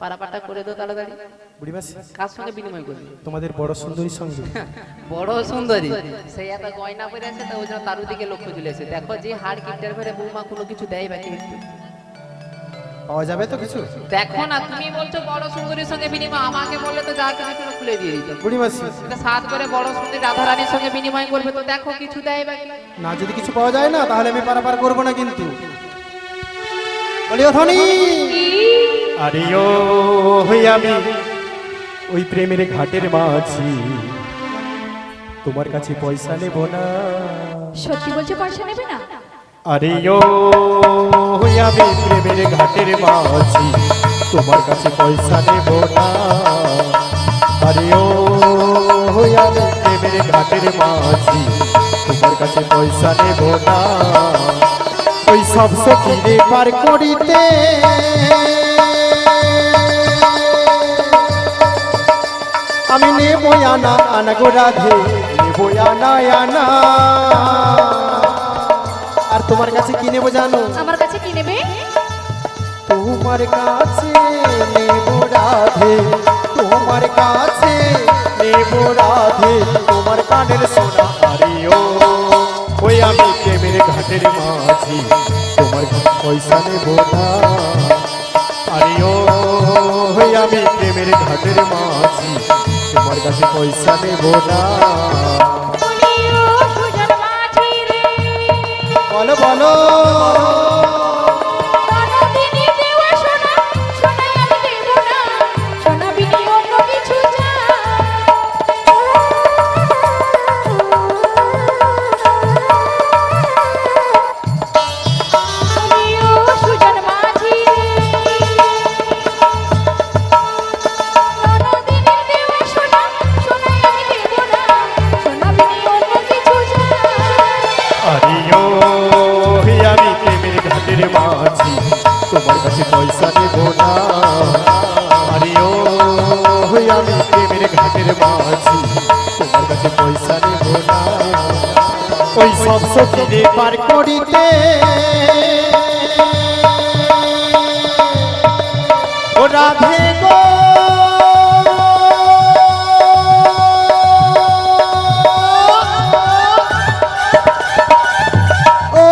[SPEAKER 2] পারাপারটা করে দাও তাড়াতাড়ি।
[SPEAKER 1] বুড়ি মাসি
[SPEAKER 2] কার সঙ্গে বিনিময় করবে?
[SPEAKER 1] তোমাদের বড় সুন্দরীর সঙ্গে।
[SPEAKER 2] বড় সুন্দরী সেই এত গয়না পরে আছে তো ওই জন্য তার দিকে লক্ষ্য চলেছে। দেখো যে হাড় কিপটার ঘরে বৌমা কোনো কিছু দেয় বাকি একটু
[SPEAKER 1] পাওয়া যাবে তো কিছু?
[SPEAKER 2] দেখো না তুমি বলছো বড় সুন্দরীর সঙ্গে বিনিময়, আমাকে বললে তো যা কিছু ছিল খুলে দিয়ে দিত।
[SPEAKER 1] বুড়ি মাসি
[SPEAKER 2] সাত করে বড় সুন্দরী রাধারানীর সঙ্গে বিনিময় করবে তো দেখো কিছু দেয় বাকি।
[SPEAKER 1] না, যদি কিছু পাওয়া যায় না তাহলে আমি পারাপার করবো না কিন্তু। বলিও ধনী আরে ও হই আমি ওই প্রেমের ঘাটের মাঝি, তোমার কাছে পয়সা নেব না।
[SPEAKER 3] সত্যি বলছো পয়সা নেবে না?
[SPEAKER 1] আরে ও হই আমি প্রেমের ঘাটের মাঝি, তোমার কাছে পয়সা নেব না। আরে ও হই আমি প্রেমের ঘাটের মাঝি, তোমার কাছে পয়সা নেব না। ওই সব সখীরে পার করিতে আমি নেব আনা আনা গো রাধে, নেব আনা আনা। আর তোমার কাছে কি নেব জানো?
[SPEAKER 3] আমার কাছে কি নেবে?
[SPEAKER 1] তোমার কাছে নেব রাধে, তোমার কাছে নেব রাধে, তোমার কানের সোনা। আরে ও ওই আমি প্রেমের ঘাটের মাঝি, তোমার পয়সা নেব না। আরে ও ওই আমি প্রেমের ঘাটের মাঝি, তোমার কাছে পয়সা নেব না।
[SPEAKER 3] বলিও সুজন মাঝি রে,
[SPEAKER 1] বলো বলো
[SPEAKER 3] কোনদিনই দেওয়া সোনা, সোনাই আমি দেব না, সোনা বিনি অন্য কিছু চাই। বলিও সুজন মাঝি রে, কোনদিনই দেওয়া সোনা, সোনাই আমি দেব না, সোনা বিনি অন্য কিছু চাই।
[SPEAKER 1] আরে ও আমি প্রেমের ঘাটের মাঝি, তোমার কাছে পয়সা নেব না। আরে ও আমি প্রেমের ঘাটের মাঝি, তোমার কাছে পয়সা নেব না। ওই সব সখীরে পার করিতে ও রাধে গো, ও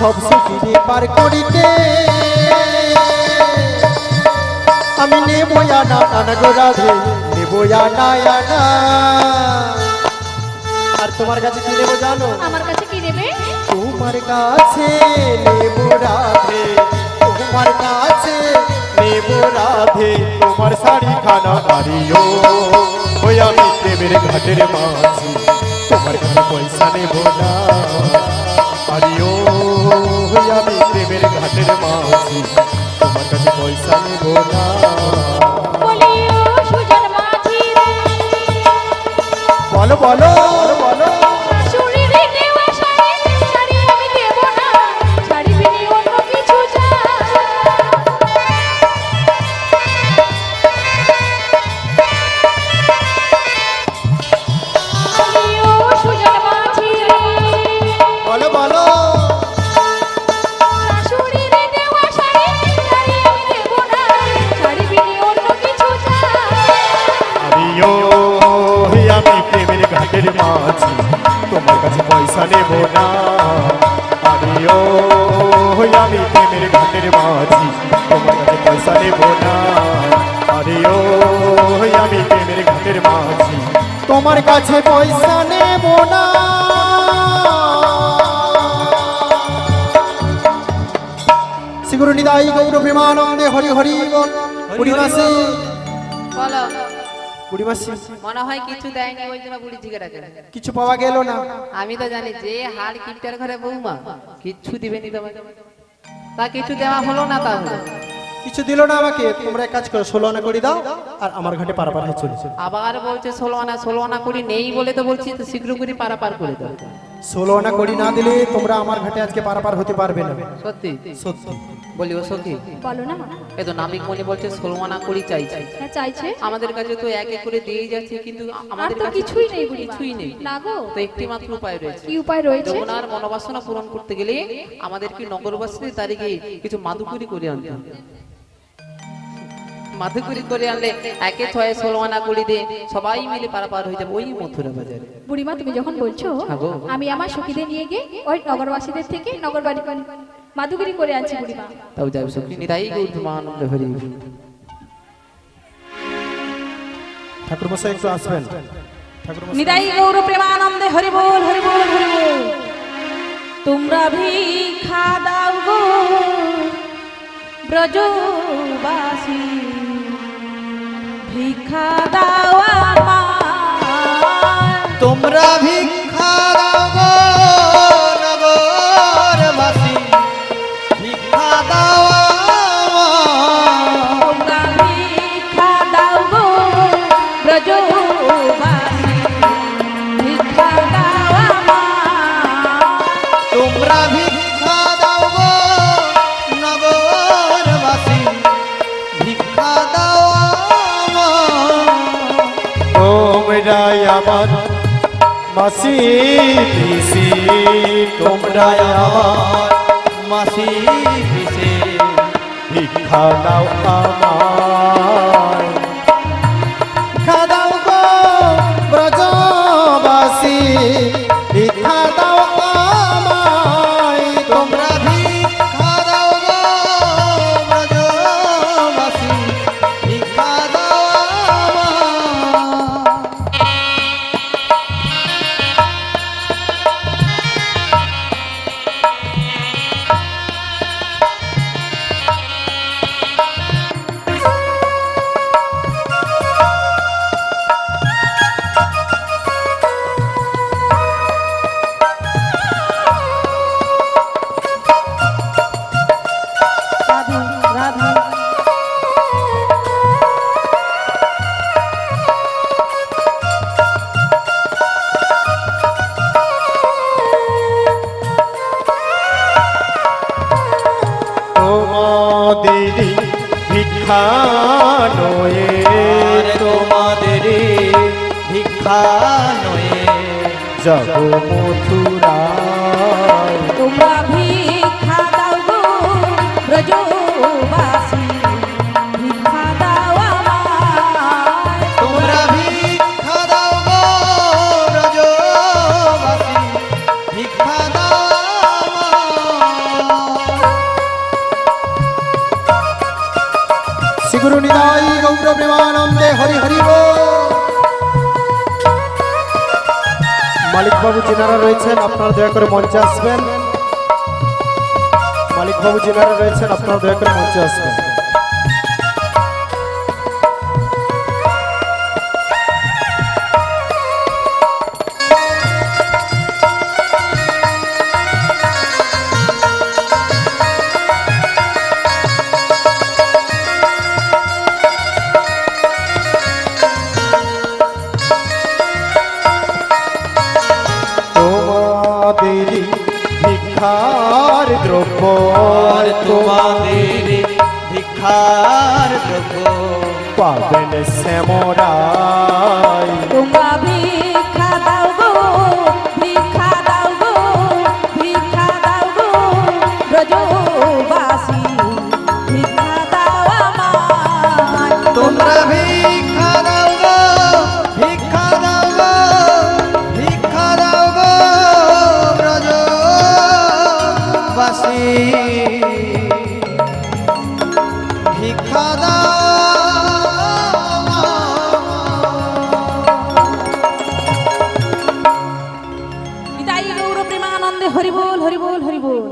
[SPEAKER 1] সব সুখী পার করিতে আমি নেব আনা আনা গো রাধে, নেব আনা আনা। আর তোমার কাছে কি নেবো জানো?
[SPEAKER 3] আমার কাছে কি নেবে?
[SPEAKER 1] তোমার কাছে নেব রাধে, তোমার কাছে নেব রাধে, তোমার শাড়ি খানা দাঁড়িও ওই আমি প্রেমের ঘাটের মাঝি, তোমার কাছে পয়সা নেব না আরিও ওই আমি প্রেমের ঘাটের মাঝি, তোমার কাছে পয়সা নেব না।
[SPEAKER 3] বলিও সুজন মাঝি রে,
[SPEAKER 1] বলো বলো বলো।
[SPEAKER 3] শাশুড়ি রে নেওয়া শাড়ি, শাড়ি আমি দেব না, শাড়ি বিনি অন্য কিছু চাই। বলিও সুজন মাঝি রে,
[SPEAKER 1] বলো বলো।
[SPEAKER 3] শাশুড়ি রে নেওয়া শাড়ি, শাড়ি আমি দেব না, শাড়ি বিনি অন্য কিছু চাই।
[SPEAKER 1] আরিও আমি প্রেমের ঘাটের মাঝি, তোমার কাছে পয়সা নেব না আরিও আমি প্রেমের ঘাটের মাঝি, তোমার কাছে পয়সা নেব না আরিও আমি প্রেমের ঘাটের মাঝি, তোমার কাছে পয়সা নেব না। শ্রীগুরু নিতাই গৌর প্রেমানন্দে হরি হরি বল। বুড়িমাসি
[SPEAKER 2] বলো,
[SPEAKER 1] বুড়িমাসি
[SPEAKER 2] মনে হয় কিছু দেয়নি ওই জন্য বুড়ি জিগে রাখে।
[SPEAKER 1] কিছু পাওয়া গেল না।
[SPEAKER 2] আমি তো জানি যে হার কিপটার ঘরে বৌমা কিচ্ছু দিবেনি তোমাকে, তা কিছু দেওয়া হলো না তাহলে।
[SPEAKER 1] কিছু দিল না আমাকে। তোমরা এক কাজ করো, 16 আনা করে দাও আর আমার ঘাটে পারাপার হয়ে চলেছে।
[SPEAKER 2] আবার বলছে 16 আনা করি নেই বলে তো বলছি, তো শীঘ্র করে পারাপার করে দাও।
[SPEAKER 1] 16 আনা করি না দিলে তোমরা আমার ঘাটে আজকে পারাপার হতে পারবে না।
[SPEAKER 2] সত্যি
[SPEAKER 1] সত্যি
[SPEAKER 2] বলি ও সখী,
[SPEAKER 3] বলো না।
[SPEAKER 2] এ তো নাবিক মনি বলছে 16 আনা করি চাইছে।
[SPEAKER 3] হ্যাঁ চাইছে।
[SPEAKER 2] আমাদের কাছে তো এক এক করে দিয়েই যাচ্ছে, কিন্তু
[SPEAKER 3] আর
[SPEAKER 2] আমাদের
[SPEAKER 3] তো
[SPEAKER 2] কাছে
[SPEAKER 3] কিছুই নেই বুড়ি,
[SPEAKER 2] কিছুই নেই।
[SPEAKER 3] না গো।
[SPEAKER 2] তো একটি মাত্র উপায় রয়েছে।
[SPEAKER 3] কি উপায় রয়েছে?
[SPEAKER 2] ওনার মনোবাসনা পূরণ করতে গেলে আমাদের কি নগরবাসীদের তারিখে কিছু মাদুকুরি করে আনতে হবে। মাদুকুরি করে আনলে একে 6 16 আনা করে দিয়ে সবাই মিলে পারাপার হয়ে যাবে ওই মথুরা বাজারে।
[SPEAKER 3] বুড়িমা তুমি যখন বলছো,
[SPEAKER 2] হ্যাঁ গো।
[SPEAKER 3] আমি আমার সখীদের নিয়ে গিয়ে ওই নগরবাসীদের থেকে নগর বাড়ি মাদুগিরি করে আনছি বুড়িমা।
[SPEAKER 2] তাও যাবে সখী, নিতাই গৌর প্রেমানন্দে হরি।
[SPEAKER 1] ঠাকুর মশাই একটু আসবেন। ঠাকুর মশাই
[SPEAKER 6] নিতাই গৌর প্রেমানন্দে হরি বল হরি বল হরি বল। তোমরা ভিক্ষা দাও গো ব্রজবাসী, ভিক্ষা দাও আমায়।
[SPEAKER 4] তোমরা ভিক্ষা দাও গো নগরবাসী, ভিক্ষা দাও আমায়।
[SPEAKER 6] তোমরা ভিক্ষা দাও গো ব্রজবাসী, ভিক্ষা দাও আমায়।
[SPEAKER 4] তোমরা ভিক্ষা দাও গো নগরবাসী, ভিক্ষা দাও আমায়।
[SPEAKER 1] তোমরা আমার মাসি পিসি, তোমরা আমার
[SPEAKER 4] মাসি পিসে
[SPEAKER 1] ভিক্ষা দাও আমায়। ভিক্ষা দাও গো ব্রজবাসী, ভিক্ষা দাও আমায়।
[SPEAKER 4] তোমরা ভিক্ষা দাও গো ব্রজবাসী, ভিক্ষা দাও আমায়।
[SPEAKER 6] রাধে রাধে
[SPEAKER 1] তোমাদের ভিক্ষা নয়ে,
[SPEAKER 4] আর তোমাদের ভিক্ষা নয়ে
[SPEAKER 1] যাব মথুরায়।
[SPEAKER 6] তোমরা ভিক্ষা দাও গো ব্রজবাসী, ভিক্ষা দাও আমায়।
[SPEAKER 4] তোমরা ভিক্ষা দাও গো ব্রজবাসী, ভিক্ষা দাও আমায়।
[SPEAKER 1] হরি হরি বল। মালিক বাবু যিনারা রয়েছেন আপনারা দয়া করে মঞ্চে আসবেন। মালিক বাবু যিনারা রয়েছেন আপনারা দয়া করে মঞ্চে আসবেন। তোমাদেরই ভিক্ষার দ্রব্য
[SPEAKER 4] আর তোমাদের ভিক্ষার দ্রব্য
[SPEAKER 1] পাবেন শ্যামরাই।
[SPEAKER 6] তোমরা ভিক্ষা দাও গো, ভিক্ষা দাও গো, ভিক্ষা দাও গো, ব্রজবাসী ভিক্ষা দাও আমায়।
[SPEAKER 4] তোমরা ভিক্ষা দাও গো, ভিক্ষা দাও গো, ভিক্ষা দাও গো ব্রজবাসী ভিক্ষা দাও।
[SPEAKER 6] নিতাই গৌর প্রেমানন্দে হরি বল হরি বল হরি বল।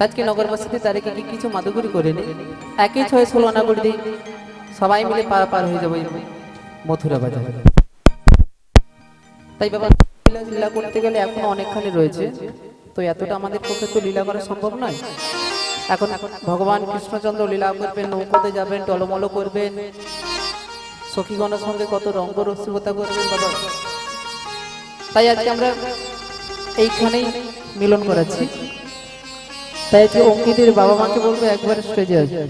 [SPEAKER 2] আজকে নগরবাসীতে তারিখে কি কিছু মাদুগুরি করেনি, একই 6-16 আনা করে দিই, সবাই মিলে পার পার হয়ে যাবো এই মথুরা বাজার। তাই বাবা লীলা করতে গেলে এখনো অনেকখানি রয়েছে, তো এতটা আমাদের পক্ষে তো লীলা করা সম্ভব নয়। এখন ভগবান কৃষ্ণচন্দ্র লীলা করবেন, নৌকোতে যাবেন, টলমল করবেন, সখীগণের সঙ্গে কত রঙ্গ রসিকতা করবেন বাবা। তাই আজকে আমরা এইখানেই মিলন করাচ্ছি। তাই আজকে অঙ্কিতের বাবা মাকে বলবো একবার স্টেজে আসবে।